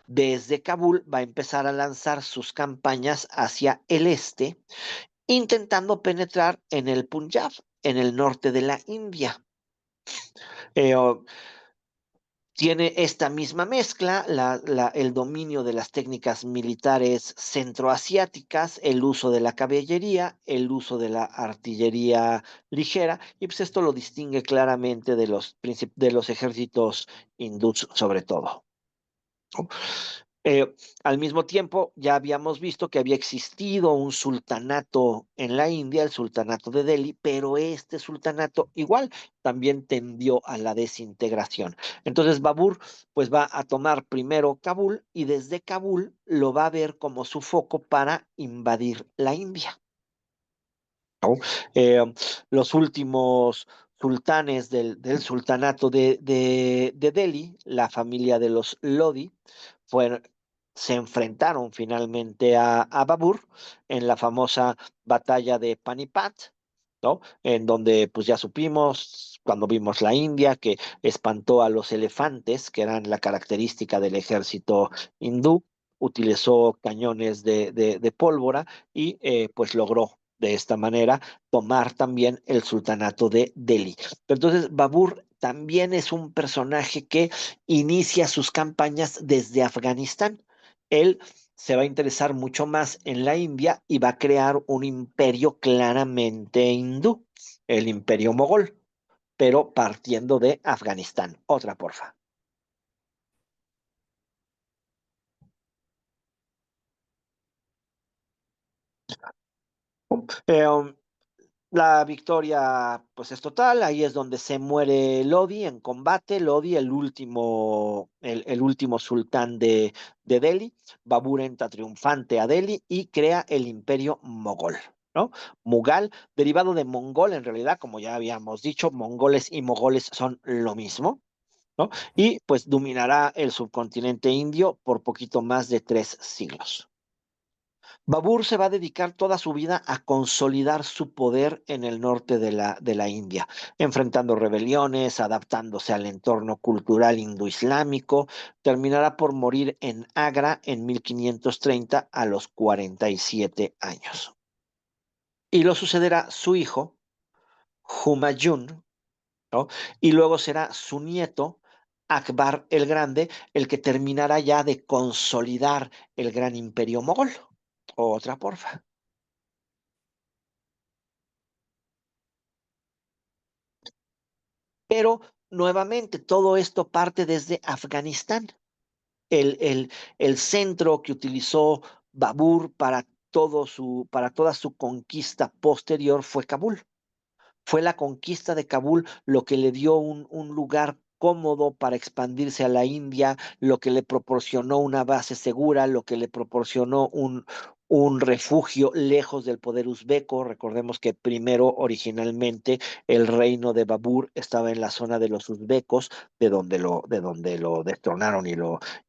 desde Kabul va a empezar a lanzar sus campañas hacia el este, intentando penetrar en el Punjab, en el norte de la India. Eh, oh, Tiene esta misma mezcla, el dominio de las técnicas militares centroasiáticas, el uso de la caballería, el uso de la artillería ligera, y pues esto lo distingue claramente de los ejércitos hindús sobre todo. ¿No? Al mismo tiempo, ya habíamos visto que había existido un sultanato en la India, el sultanato de Delhi, pero este sultanato igual también tendió a la desintegración. Entonces, Babur pues va a tomar primero Kabul y desde Kabul lo va a ver como su foco para invadir la India. ¿No? Eh, los últimos sultanes del sultanato de Delhi, la familia de los Lodi, fueron, se enfrentaron finalmente a Babur en la famosa batalla de Panipat, ¿no? En donde pues ya supimos, cuando vimos la India, que espantó a los elefantes, que eran la característica del ejército hindú, utilizó cañones de pólvora y pues logró de esta manera tomar también el sultanato de Delhi. Entonces, Babur también es un personaje que inicia sus campañas desde Afganistán. Él se va a interesar mucho más en la India y va a crear un imperio claramente hindú, el imperio mogol, pero partiendo de Afganistán. Otra, porfa. Eh, um, La victoria, pues es total. Ahí es donde se muere Lodi en combate. Lodi, el último sultán de Delhi. Babur entra triunfante a Delhi y crea el imperio mogol, ¿no? Mughal, derivado de mongol, en realidad, como ya habíamos dicho, mongoles y mogoles son lo mismo, ¿no? Y pues dominará el subcontinente indio por poquito más de 3 siglos. Babur se va a dedicar toda su vida a consolidar su poder en el norte de la India, enfrentando rebeliones, adaptándose al entorno cultural indo-islámico. Terminará por morir en Agra en 1530 a los 47 años. Y lo sucederá su hijo, Humayun, ¿no? Y luego será su nieto, Akbar el Grande, el que terminará ya de consolidar el gran imperio mogol. Otra, porfa. Pero nuevamente, todo esto parte desde Afganistán. El, el, el centro que utilizó Babur para toda su conquista posterior fue Kabul. Fue la conquista de Kabul lo que le dio un lugar cómodo para expandirse a la India, lo que le proporcionó una base segura, lo que le proporcionó un refugio lejos del poder uzbeco. Recordemos que primero, originalmente, el reino de Babur estaba en la zona de los uzbecos, de donde lo destronaron y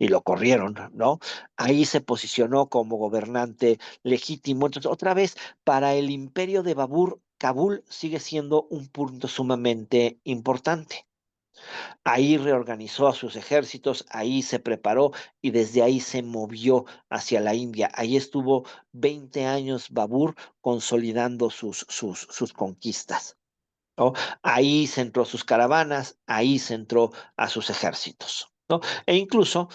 lo corrieron, ¿no? Ahí se posicionó como gobernante legítimo. Entonces, otra vez, para el imperio de Babur, Kabul sigue siendo un punto sumamente importante. Ahí reorganizó a sus ejércitos, ahí se preparó y desde ahí se movió hacia la India. Ahí estuvo 20 años Babur consolidando sus conquistas, ¿no? Ahí centró sus caravanas, ahí centró a sus ejércitos, ¿no? E incluso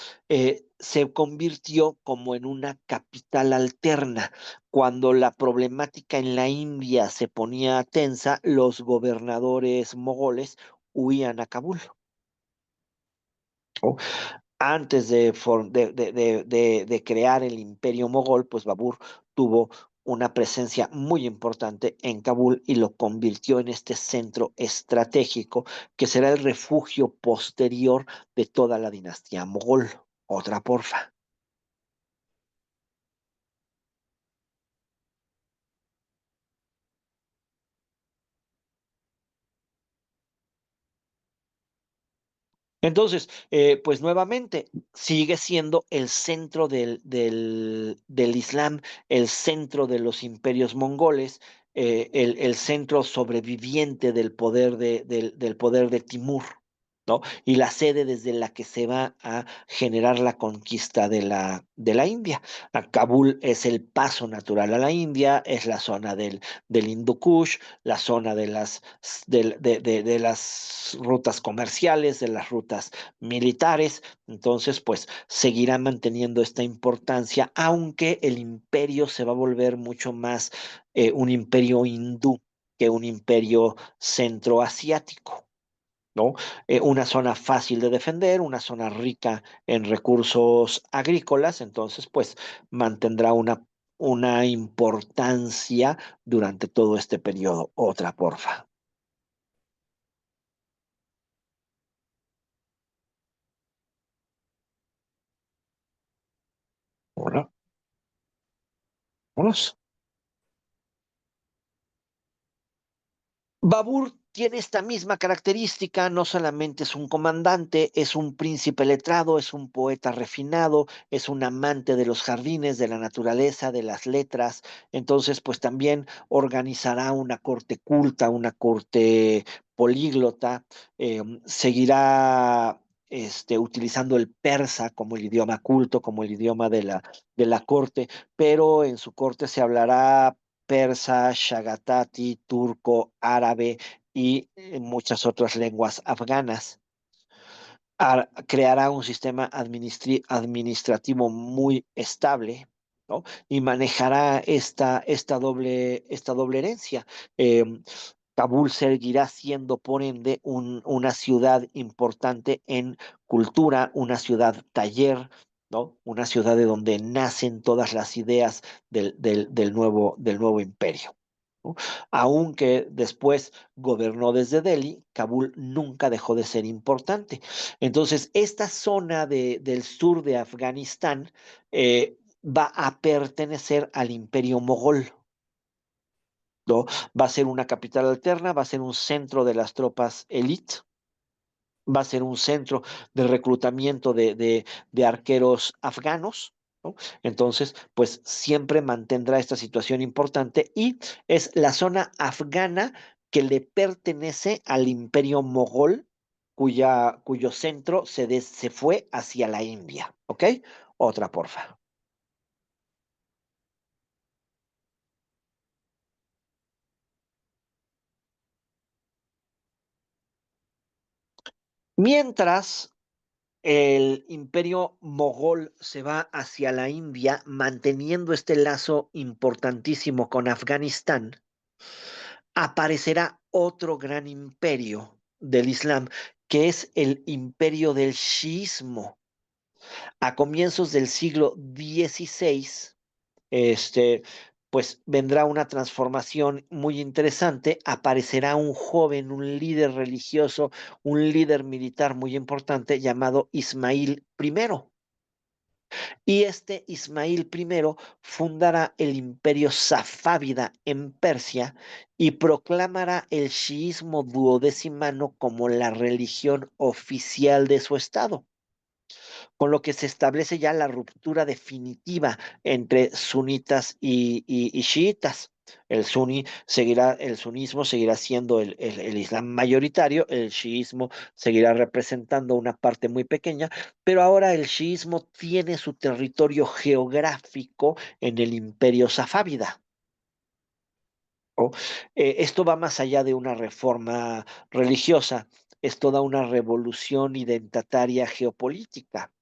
se convirtió como en una capital alterna. Cuando la problemática en la India se ponía tensa, los gobernadores mogoles huían a Kabul, ¿no? Antes de crear el imperio mogol, pues Babur tuvo una presencia muy importante en Kabul y lo convirtió en este centro estratégico que será el refugio posterior de toda la dinastía mogol. Otra, porfa. Entonces, pues nuevamente sigue siendo el centro del Islam, el centro de los imperios mongoles, el centro sobreviviente del poder de Timur, ¿no? Y la sede desde la que se va a generar la conquista de la India. Kabul es el paso natural a la India, es la zona del Hindu Kush, la zona de las rutas comerciales, de las rutas militares. Entonces, pues seguirá manteniendo esta importancia, aunque el imperio se va a volver mucho más un imperio hindú que un imperio centroasiático, ¿no? Una zona fácil de defender, una zona rica en recursos agrícolas, entonces pues mantendrá una importancia durante todo este periodo. Otra, porfa. Hola, vámonos. Babur tiene esta misma característica, no solamente es un comandante, es un príncipe letrado, es un poeta refinado, es un amante de los jardines, de la naturaleza, de las letras. Entonces, pues también organizará una corte culta, una corte políglota, seguirá utilizando el persa como el idioma culto, como el idioma de la corte, pero en su corte se hablará persa, shagatati, turco, árabe y muchas otras lenguas afganas. Creará un sistema administrativo muy estable, ¿no? Y manejará esta doble herencia. Eh, Kabul seguirá siendo, por ende, una ciudad importante en cultura, una ciudad taller, ¿no? Una ciudad de donde nacen todas las ideas del nuevo imperio, ¿no? Aunque después gobernó desde Delhi, Kabul nunca dejó de ser importante. Entonces, esta zona del sur de Afganistán va a pertenecer al imperio mogol, ¿no? Va a ser una capital alterna, va a ser un centro de las tropas elite, va a ser un centro de reclutamiento de arqueros afganos, ¿no? Entonces, pues siempre mantendrá esta situación importante y es la zona afgana que le pertenece al imperio mogol, cuyo centro se fue hacia la India, ¿ok? Otra, porfa. Mientras el imperio mogol se va hacia la India, manteniendo este lazo importantísimo con Afganistán, aparecerá otro gran imperio del Islam, que es el imperio del chiismo. A comienzos del siglo XVI, este, pues vendrá una transformación muy interesante, aparecerá un joven, un líder religioso, un líder militar muy importante llamado Ismail I. Y este Ismail I fundará el imperio safávida en Persia y proclamará el chiismo duodecimano como la religión oficial de su estado, con lo que se establece ya la ruptura definitiva entre sunitas y chiitas. El sunismo seguirá siendo el islam mayoritario, el chiismo seguirá representando una parte muy pequeña, pero ahora el chiismo tiene su territorio geográfico en el imperio safávida. ¿No? Esto va más allá de una reforma religiosa, es toda una revolución identitaria geopolítica.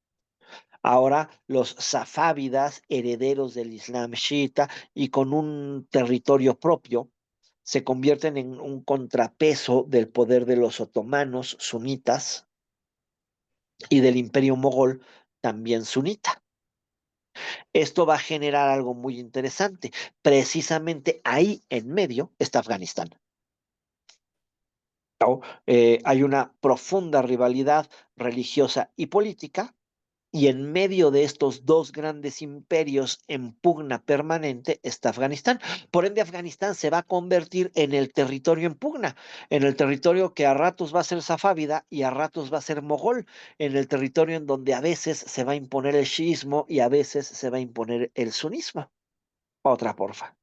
Ahora los safávidas, herederos del Islam chiita y con un territorio propio, se convierten en un contrapeso del poder de los otomanos sunitas y del imperio mogol también sunita. Esto va a generar algo muy interesante. Precisamente ahí en medio está Afganistán. ¿No? Hay una profunda rivalidad religiosa y política. Y en medio de estos dos grandes imperios en pugna permanente está Afganistán. Por ende, Afganistán se va a convertir en el territorio en pugna, en el territorio que a ratos va a ser safávida y a ratos va a ser mogol, en el territorio en donde a veces se va a imponer el chiismo y a veces se va a imponer el sunismo. Otra, porfa.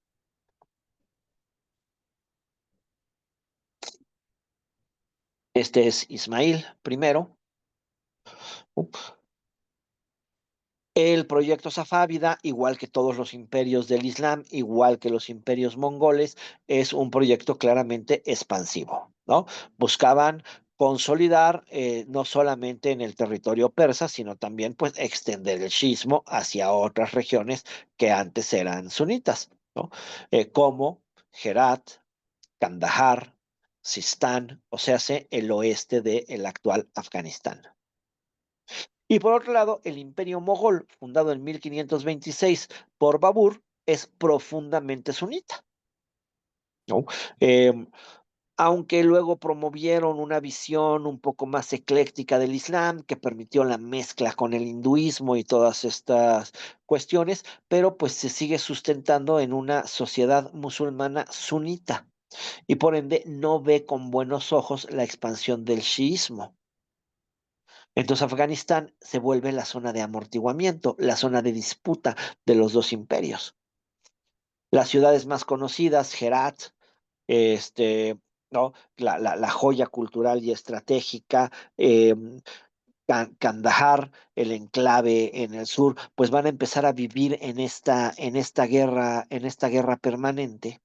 Este es Ismail primero. El proyecto safávida, igual que todos los imperios del Islam, igual que los imperios mongoles, es un proyecto claramente expansivo, ¿no? Buscaban consolidar no solamente en el territorio persa, sino también pues extender el shismo hacia otras regiones que antes eran sunitas, ¿no? Como Herat, Kandahar, Sistán, o sea, el oeste del actual Afganistán. Y por otro lado, el imperio mogol, fundado en 1526 por Babur, es profundamente sunita, ¿no? Eh, Aunque luego promovieron una visión un poco más ecléctica del Islam, que permitió la mezcla con el hinduismo y todas estas cuestiones, pero pues se sigue sustentando en una sociedad musulmana sunita y por ende no ve con buenos ojos la expansión del chiismo. Entonces Afganistán se vuelve la zona de amortiguamiento, la zona de disputa de los dos imperios. Las ciudades más conocidas, Herat, este, ¿no? La joya cultural y estratégica, Kandahar, el enclave en el sur, pues van a empezar a vivir en esta guerra permanente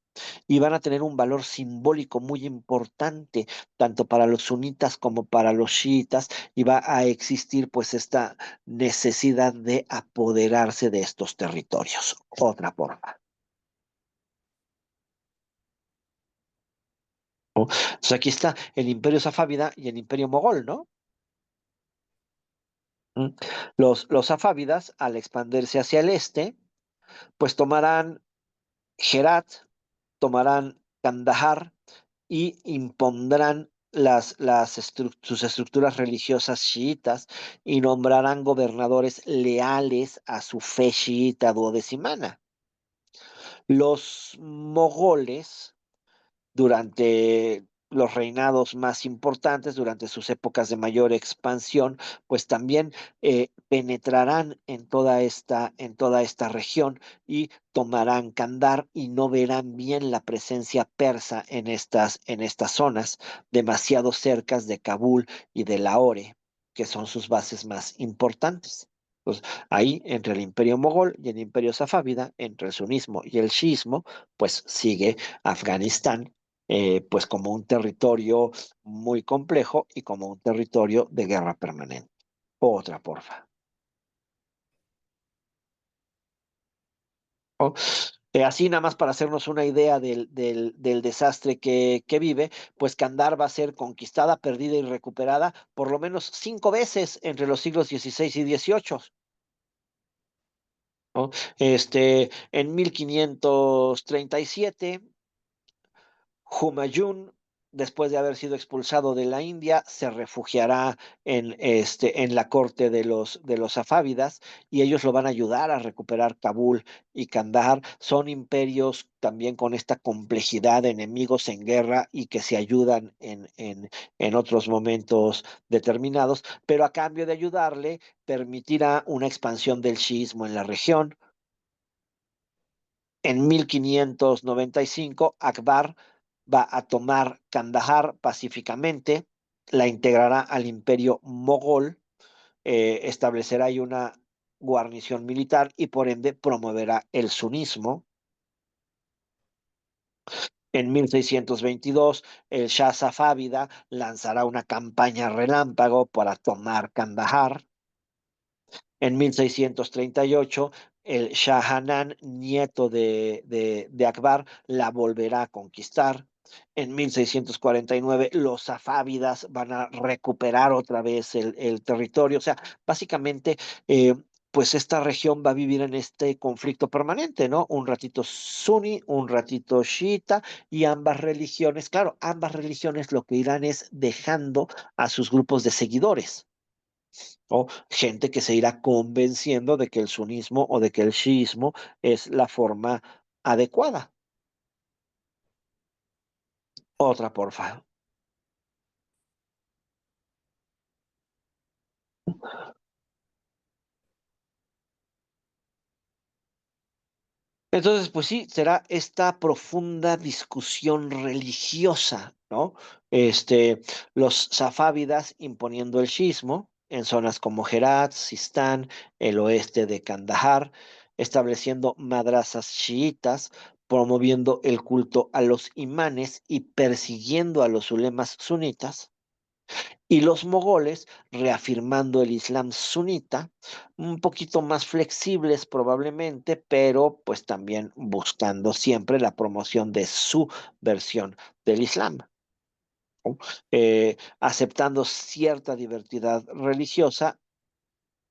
y van a tener un valor simbólico muy importante, tanto para los sunitas como para los chiitas, y va a existir pues esta necesidad de apoderarse de estos territorios. Otra forma. ¿No? Entonces aquí está el imperio safávida y el imperio mogol, ¿no? ¿Mm? Los safávidas, al expandirse hacia el este, pues tomarán Herat, tomarán Kandahar y impondrán sus estructuras religiosas chiitas y nombrarán gobernadores leales a su fe chiita duodecimana. Los mogoles durante los reinados más importantes, durante sus épocas de mayor expansión, pues también penetrarán en toda esta región y tomarán Kandar y no verán bien la presencia persa en estas zonas, demasiado cercas de Kabul y de Lahore, que son sus bases más importantes. Pues ahí, entre el imperio mogol y el imperio safávida, entre el sunismo y el chiismo, pues sigue Afganistán, pues como un territorio muy complejo y como un territorio de guerra permanente. Otra, porfa. ¿No? Así nada más para hacernos una idea del desastre que vive, pues Kandar va a ser conquistada, perdida y recuperada por lo menos 5 veces entre los siglos XVI y XVIII. ¿No? En 1537 Humayun, después de haber sido expulsado de la India, se refugiará en la corte de los safávidas y ellos lo van a ayudar a recuperar Kabul y Kandahar. Son imperios también con esta complejidad de enemigos en guerra y que se ayudan en otros momentos determinados, pero a cambio de ayudarle, permitirá una expansión del chiismo en la región. En 1595, Akbar va a tomar Kandahar pacíficamente, la integrará al imperio mogol, establecerá ahí una guarnición militar y por ende promoverá el sunismo. En 1622, el Shah Safávida lanzará una campaña relámpago para tomar Kandahar. En 1638, el Shah Jahan, nieto de Akbar, la volverá a conquistar. En 1649, los safávidas van a recuperar otra vez el territorio. O sea, básicamente, eh, pues esta región va a vivir en este conflicto permanente, ¿no? Un ratito suní, un ratito chiita, y ambas religiones, claro, ambas religiones lo que irán es dejando a sus grupos de seguidores, o gente que se irá convenciendo de que el sunismo o de que el chiismo es la forma adecuada. Otra, porfa. Entonces, pues sí, será esta profunda discusión religiosa, ¿no? Los safávidas imponiendo el shismo en zonas como Herat, Sistán, el oeste de Kandahar, estableciendo madrasas chiitas, promoviendo el culto a los imanes y persiguiendo a los ulemas sunitas, y los mogoles reafirmando el Islam sunita, un poquito más flexibles probablemente, pero pues también buscando siempre la promoción de su versión del Islam, ¿no? Aceptando cierta diversidad religiosa,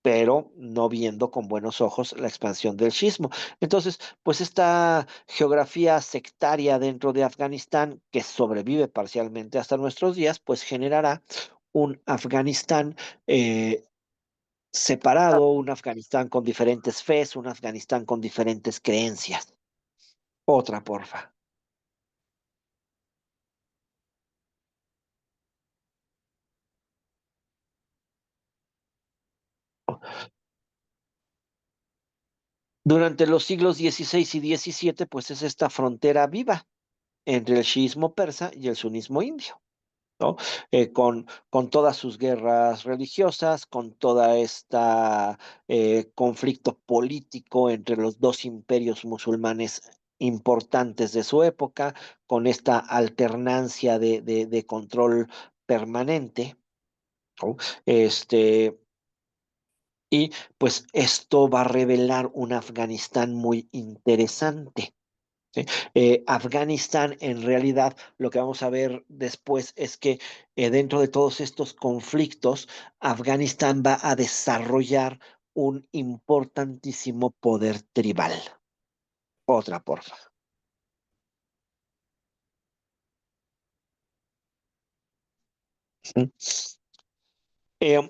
pero no viendo con buenos ojos la expansión del shismo. Entonces, pues esta geografía sectaria dentro de Afganistán, que sobrevive parcialmente hasta nuestros días, pues generará un Afganistán eh, separado, un Afganistán con diferentes fes, un Afganistán con diferentes creencias. Otra, porfa. Durante los siglos XVI y XVII, pues es esta frontera viva entre el chiismo persa y el sunismo indio, ¿no? Con todas sus guerras religiosas, con toda esta conflicto político entre los dos imperios musulmanes importantes de su época, con esta alternancia de control permanente, ¿no? Este, y pues esto va a revelar un Afganistán muy interesante. ¿Sí? Afganistán, en realidad, lo que vamos a ver después es que dentro de todos estos conflictos, Afganistán va a desarrollar un importantísimo poder tribal. Otra, porfa. ¿Mm?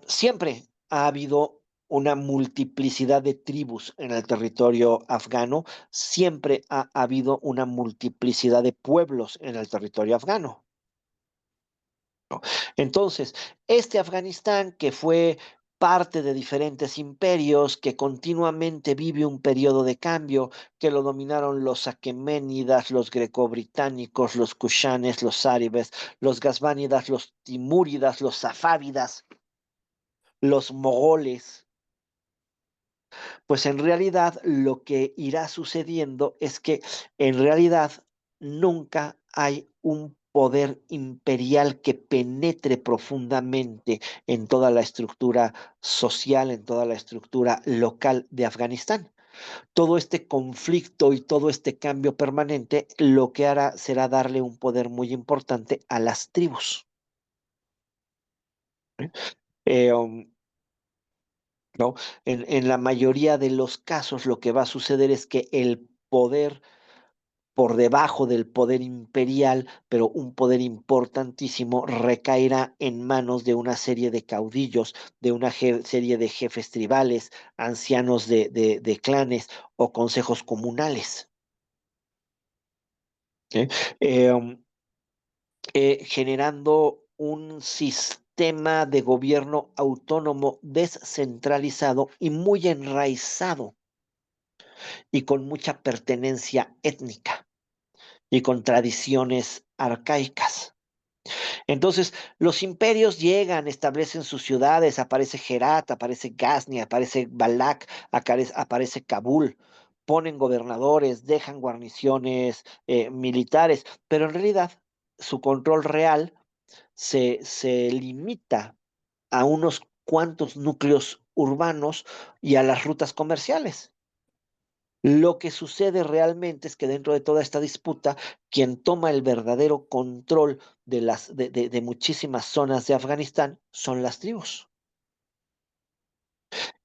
Siempre ha habido una multiplicidad de tribus en el territorio afgano, siempre ha habido una multiplicidad de pueblos en el territorio afgano. Entonces, este Afganistán, que fue parte de diferentes imperios, que continuamente vive un periodo de cambio, que lo dominaron los aqueménidas, los grecobritánicos, los kushanes, los árabes, los gazmánidas, los timúridas, los safávidas, los mogoles, pues en realidad lo que irá sucediendo es que en realidad nunca hay un poder imperial que penetre profundamente en toda la estructura social, en toda la estructura local de Afganistán. Todo este conflicto y todo este cambio permanente lo que hará será darle un poder muy importante a las tribus. Eh, um, ¿No? En la mayoría de los casos lo que va a suceder es que el poder por debajo del poder imperial, pero un poder importantísimo, recaerá en manos de una serie de caudillos, de una serie de jefes tribales, ancianos de clanes o consejos comunales. ¿Eh? Eh, um, Generando un sistema de gobierno autónomo descentralizado y muy enraizado y con mucha pertenencia étnica y con tradiciones arcaicas. Entonces, los imperios llegan, establecen sus ciudades, aparece Herat, aparece Ghazni, aparece Balak, aparece Kabul, ponen gobernadores, dejan guarniciones militares, pero en realidad su control real se limita a unos cuantos núcleos urbanos y a las rutas comerciales. Lo que sucede realmente es que dentro de toda esta disputa, quien toma el verdadero control de muchísimas zonas de Afganistán son las tribus.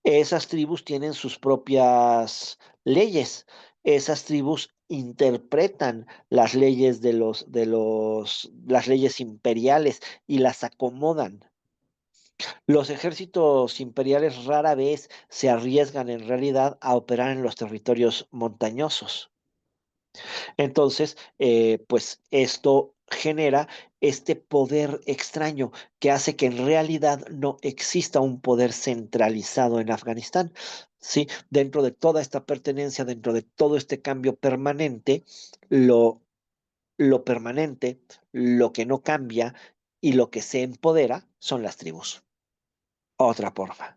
Esas tribus tienen sus propias leyes. Esas tribus interpretan las leyes las leyes imperiales y las acomodan. Los ejércitos imperiales rara vez se arriesgan en realidad a operar en los territorios montañosos. Entonces, pues esto genera este poder extraño que hace que en realidad no exista un poder centralizado en Afganistán. Sí, dentro de toda esta pertenencia, dentro de todo este cambio permanente, lo, lo permanente, lo que no cambia y lo que se empodera son las tribus. Otra porfa.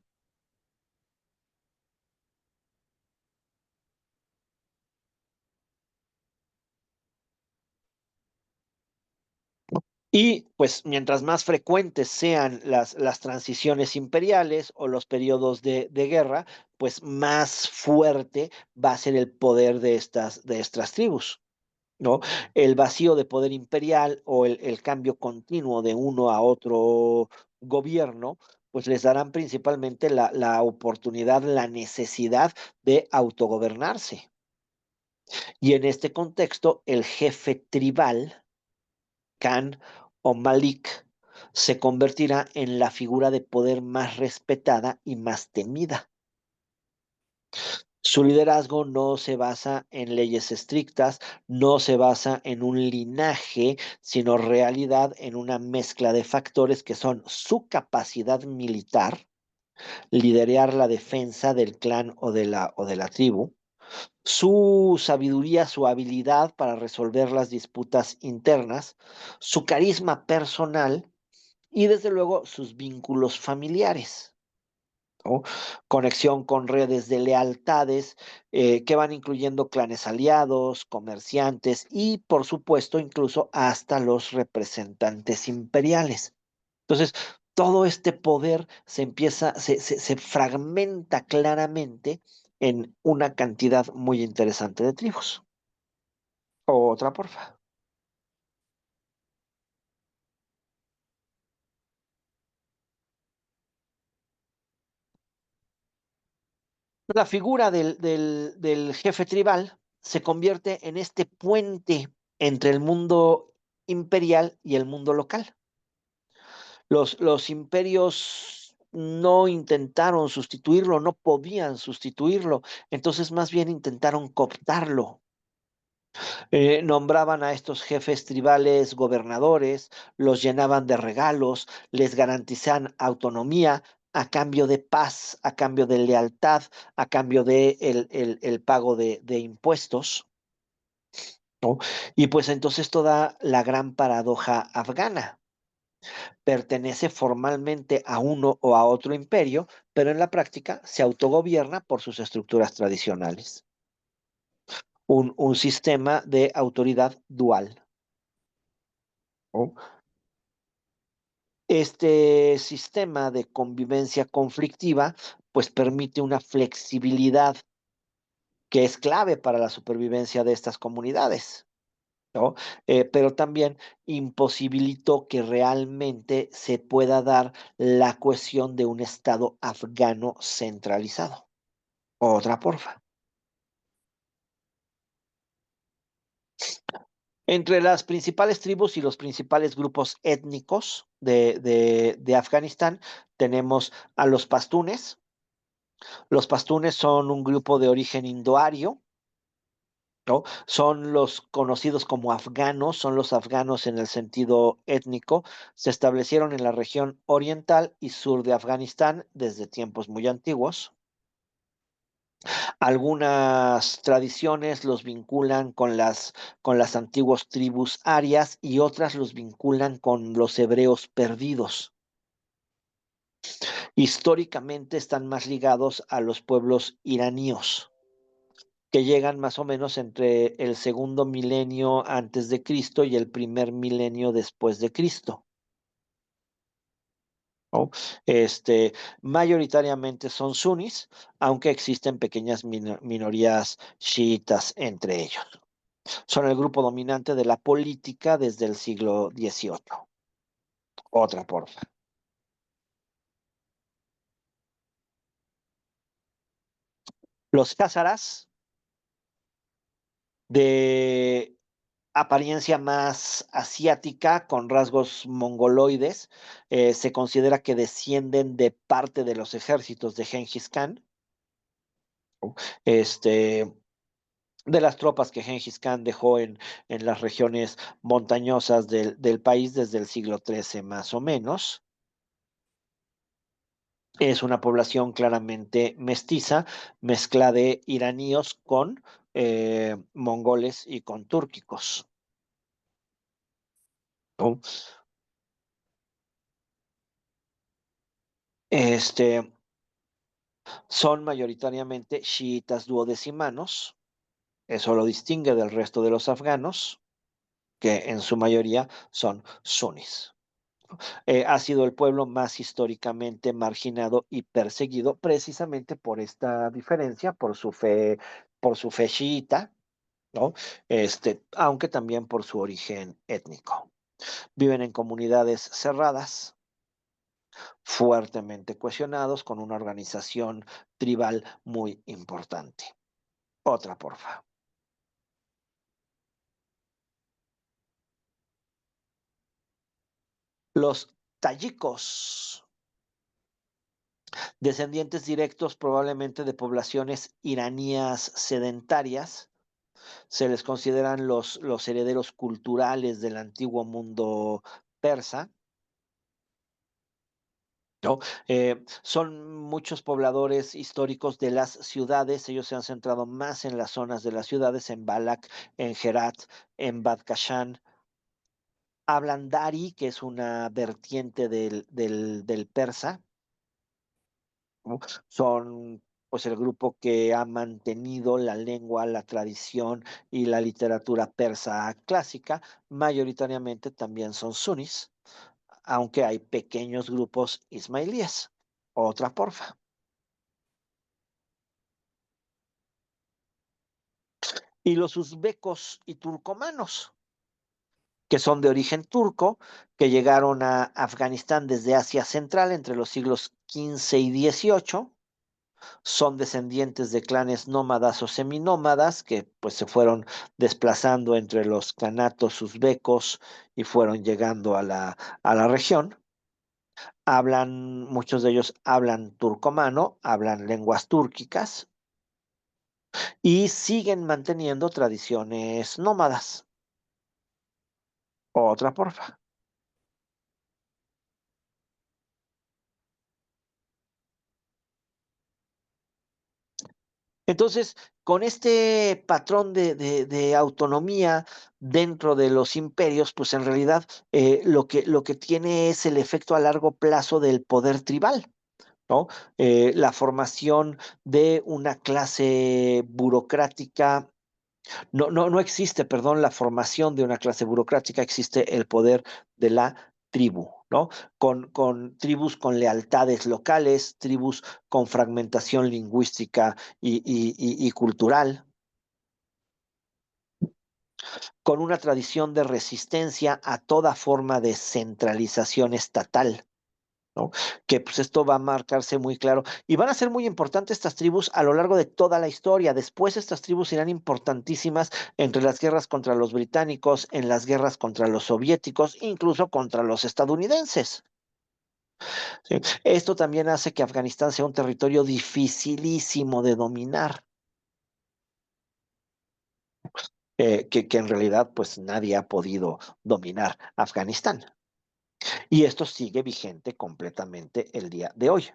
Y pues mientras más frecuentes sean las transiciones imperiales o los periodos de guerra, pues más fuerte va a ser el poder de estas tribus, ¿no? El vacío de poder imperial o el cambio continuo de uno a otro gobierno, pues les darán principalmente la oportunidad, la necesidad de autogobernarse. Y en este contexto, el jefe tribal Khan o Malik se convertirá en la figura de poder más respetada y más temida. Su liderazgo no se basa en leyes estrictas, no se basa en un linaje, sino realidad en una mezcla de factores que son su capacidad militar, liderar la defensa del clan o de la tribu, su sabiduría, su habilidad para resolver las disputas internas, su carisma personal y desde luego sus vínculos familiares, ¿no? Conexión con redes de lealtades que van incluyendo clanes aliados, comerciantes y por supuesto incluso hasta los representantes imperiales. Entonces, todo este poder se fragmenta claramente en una cantidad muy interesante de tribus. Otra, porfa. La figura del jefe tribal se convierte en este puente entre el mundo imperial y el mundo local. Los imperios no intentaron sustituirlo, no podían sustituirlo, entonces más bien intentaron cooptarlo. Nombraban a estos jefes tribales gobernadores, los llenaban de regalos, les garantizaban autonomía a cambio de paz, a cambio de lealtad, a cambio de el pago de impuestos, ¿no? Y pues entonces toda la gran paradoja afgana. Pertenece formalmente a uno o a otro imperio, pero en la práctica se autogobierna por sus estructuras tradicionales. Un sistema de autoridad dual, ¿no? Este sistema de convivencia conflictiva pues permite una flexibilidad que es clave para la supervivencia de estas comunidades, ¿no? Pero también imposibilitó que realmente se pueda dar la cohesión de un Estado afgano centralizado. Otra, porfa. Entre las principales tribus y los principales grupos étnicos de Afganistán tenemos a los pastunes. Los pastunes son un grupo de origen indoario, ¿no? Son los conocidos como afganos, son los afganos en el sentido étnico. Se establecieron en la región oriental y sur de Afganistán desde tiempos muy antiguos. Algunas tradiciones los vinculan con las antiguas tribus arias y otras los vinculan con los hebreos perdidos. Históricamente están más ligados a los pueblos iraníos, que llegan más o menos entre el segundo milenio antes de Cristo y el primer milenio después de Cristo. ¿No? Mayoritariamente son sunis, aunque existen pequeñas minorías chiitas entre ellos. Son el grupo dominante de la política desde el siglo XVIII. Otra, porfa. Los házaras, de apariencia más asiática, con rasgos mongoloides, se considera que descienden de parte de los ejércitos de Gengis Khan, este, de las tropas que Gengis Khan dejó en las regiones montañosas del país desde el siglo XIII más o menos. Es una población claramente mestiza, mezcla de iraníos con mongoles y con túrquicos, ¿no? Este, Son mayoritariamente chiitas duodecimanos. Eso lo distingue del resto de los afganos, que en su mayoría son sunis. Ha sido el pueblo más históricamente marginado y perseguido precisamente por esta diferencia, por su fe chiita, ¿no? Aunque también por su origen étnico. Viven en comunidades cerradas, fuertemente cohesionados, con una organización tribal muy importante. Otra, porfa. Los tayikos, descendientes directos probablemente de poblaciones iranías sedentarias, se les consideran los herederos culturales del antiguo mundo persa, ¿no? Son muchos pobladores históricos de las ciudades. Ellos se han centrado más en las zonas de las ciudades, en Balak, en Herat, en Badkashan. Hablan Dari, que es una vertiente del persa, ¿no? Son pues el grupo que ha mantenido la lengua, la tradición y la literatura persa clásica. Mayoritariamente también son sunis, aunque hay pequeños grupos ismailíes. Otra, porfa. Y los uzbecos y turcomanos, que son de origen turco, que llegaron a Afganistán desde Asia Central entre los siglos XV y XVIII. Son descendientes de clanes nómadas o seminómadas que pues se fueron desplazando entre los clanatos uzbecos y fueron llegando a la región. Muchos de ellos hablan turcomano, hablan lenguas túrquicas y siguen manteniendo tradiciones nómadas. Otra, porfa. Entonces, con este patrón de autonomía dentro de los imperios, pues en realidad lo que tiene es el efecto a largo plazo del poder tribal, ¿no? La formación de una clase burocrática. No existe, perdón, la formación de una clase burocrática, existe el poder de la tribu, ¿no? Con tribus con lealtades locales, tribus con fragmentación lingüística y cultural, con una tradición de resistencia a toda forma de centralización estatal, ¿no? Que pues esto va a marcarse muy claro y van a ser muy importantes estas tribus a lo largo de toda la historia. Después estas tribus serán importantísimas entre las guerras contra los británicos, en las guerras contra los soviéticos, incluso contra los estadounidenses. ¿Sí? Esto también hace que Afganistán sea un territorio dificilísimo de dominar, que en realidad pues nadie ha podido dominar Afganistán. Y esto sigue vigente completamente el día de hoy.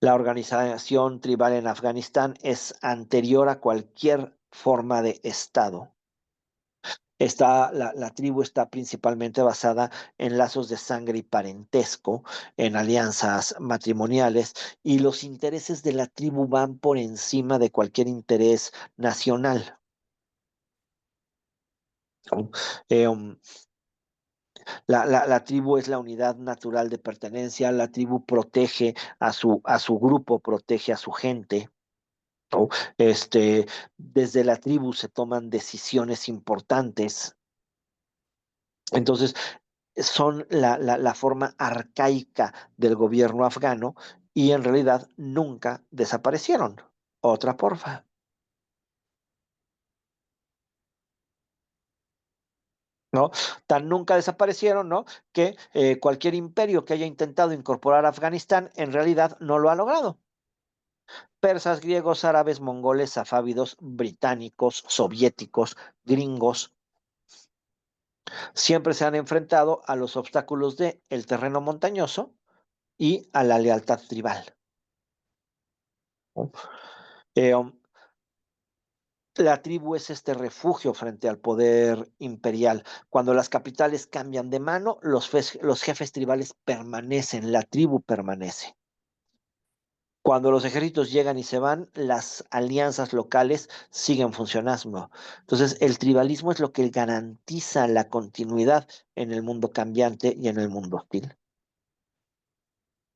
La organización tribal en Afganistán es anterior a cualquier forma de Estado. La tribu está principalmente basada en lazos de sangre y parentesco, en alianzas matrimoniales, y los intereses de la tribu van por encima de cualquier interés nacional, ¿no? Eh, um, la tribu es la unidad natural de pertenencia, la tribu protege a su grupo, protege a su gente, ¿no? Desde la tribu se toman decisiones importantes. Entonces, son la forma arcaica del gobierno afgano y en realidad nunca desaparecieron. Otra porfa, ¿no? Tan nunca desaparecieron, ¿no? Que cualquier imperio que haya intentado incorporar a Afganistán en realidad no lo ha logrado. Persas, griegos, árabes, mongoles, safávidos, británicos, soviéticos, gringos, siempre se han enfrentado a los obstáculos de el terreno montañoso y a la lealtad tribal, ¿no? Eh, um, La tribu es este refugio frente al poder imperial. Cuando las capitales cambian de mano, los jefes tribales permanecen, la tribu permanece. Cuando los ejércitos llegan y se van, las alianzas locales siguen funcionando. Entonces, el tribalismo es lo que garantiza la continuidad en el mundo cambiante y en el mundo hostil.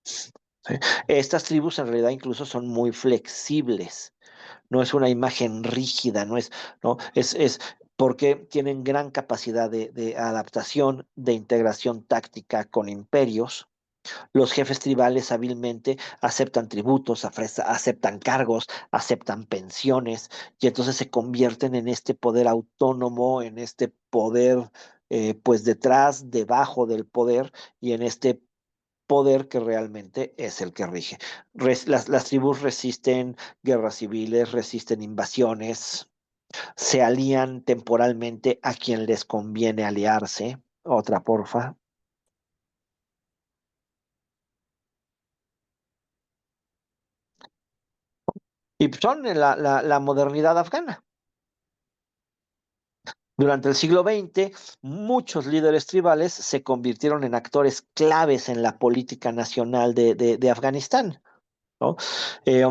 ¿Sí? Estas tribus en realidad incluso son muy flexibles. No es una imagen rígida, no es, ¿no? Es porque tienen gran capacidad de adaptación, de integración táctica con imperios. Los jefes tribales hábilmente aceptan tributos, aceptan cargos, aceptan pensiones, y entonces se convierten en este poder autónomo, en este poder, pues detrás, debajo del poder, y en este poder que realmente es el que rige. Las tribus resisten guerras civiles, resisten invasiones, se alían temporalmente a quien les conviene aliarse. Otra, porfa. Y son la modernidad afgana. Durante el siglo XX, muchos líderes tribales se convirtieron en actores claves en la política nacional de Afganistán, ¿no? Eh,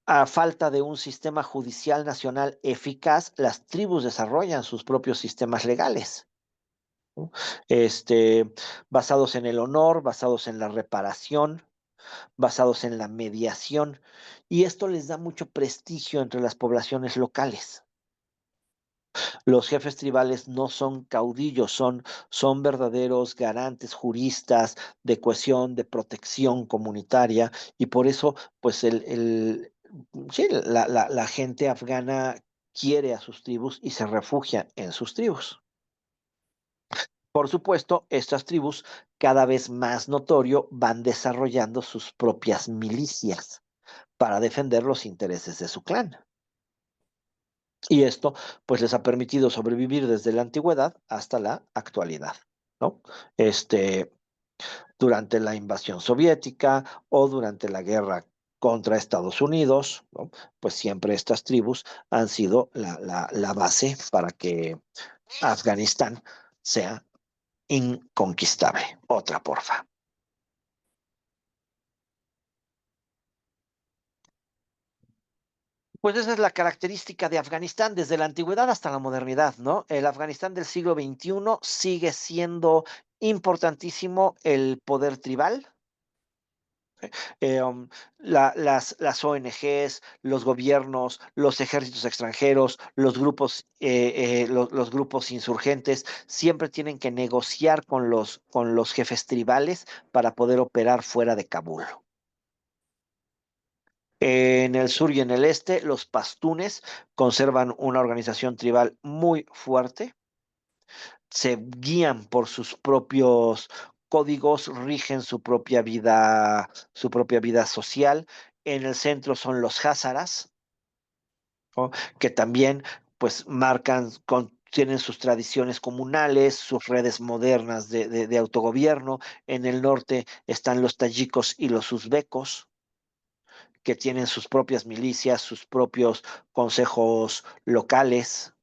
A falta de un sistema judicial nacional eficaz, las tribus desarrollan sus propios sistemas legales, ¿no? Este, Basados en el honor, basados en la reparación, basados en la mediación, y esto les da mucho prestigio entre las poblaciones locales. Los jefes tribales no son caudillos, son verdaderos garantes, juristas de cohesión, de protección comunitaria, y por eso, pues, sí, la gente afgana quiere a sus tribus y se refugia en sus tribus. Por supuesto, estas tribus, cada vez más notorio, van desarrollando sus propias milicias para defender los intereses de su clan. Y esto, pues, les ha permitido sobrevivir desde la antigüedad hasta la actualidad, ¿no? Este, Durante la invasión soviética o durante la guerra contra Estados Unidos, ¿no? Pues siempre estas tribus han sido la base para que Afganistán sea inconquistable. Otra, porfa. Pues esa es la característica de Afganistán desde la antigüedad hasta la modernidad, ¿no? El Afganistán del siglo XXI sigue siendo importantísimo el poder tribal. eh, um, las ONGs, los gobiernos, los ejércitos extranjeros, los grupos insurgentes, siempre tienen que negociar con los jefes tribales para poder operar fuera de Kabul. En el sur y en el este, los pastunes conservan una organización tribal muy fuerte, se guían por sus propios códigos, rigen su propia vida social. En el centro son los házaras, ¿no? Que también, pues, tienen sus tradiciones comunales, sus redes modernas de autogobierno. En el norte están los tayikos y los uzbecos. que tienen sus propias milicias, sus propios consejos locales.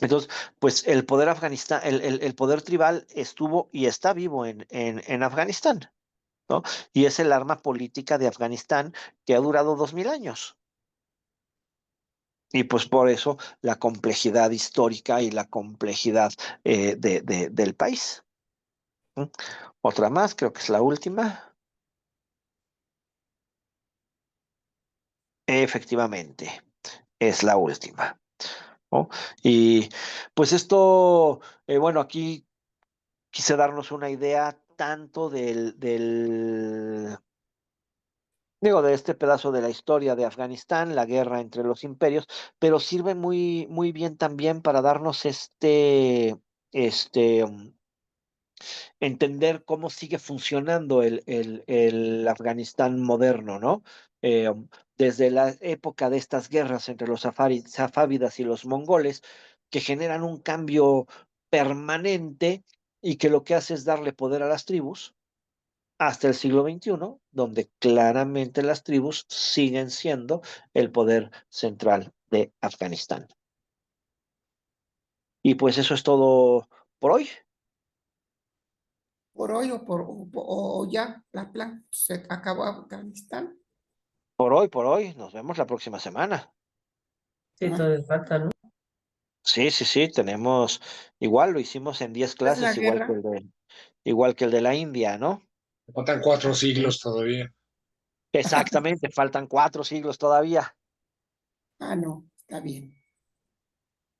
Entonces, pues el poder Afganistán, el poder tribal estuvo y está vivo en Afganistán, ¿no? Y es el arma política de Afganistán que ha durado 2000 años. Y pues por eso la complejidad histórica y la complejidad del país. ¿Mm? Otra más, creo que es la última. Efectivamente, es la última, ¿no? Y pues esto, bueno, aquí quise darnos una idea tanto digo, de este pedazo de la historia de Afganistán, la guerra entre los imperios, pero sirve muy, muy bien también para darnos este, entender cómo sigue funcionando el Afganistán moderno, ¿no? Eh, Desde la época de estas guerras entre los safávidas y los mongoles, que generan un cambio permanente y que lo que hace es darle poder a las tribus, hasta el siglo XXI, donde claramente las tribus siguen siendo el poder central de Afganistán. Y pues eso es todo por hoy. Por hoy o ya la plan se acabó Afganistán. Por hoy. Nos vemos la próxima semana. Sí, Ah, todavía falta, ¿no? Sí, sí, sí, tenemos, igual lo hicimos en 10 es la clases, guerra. igual que el de la India, ¿no? Faltan 4 siglos todavía. Exactamente, faltan 4 siglos todavía. Ah, no, está bien.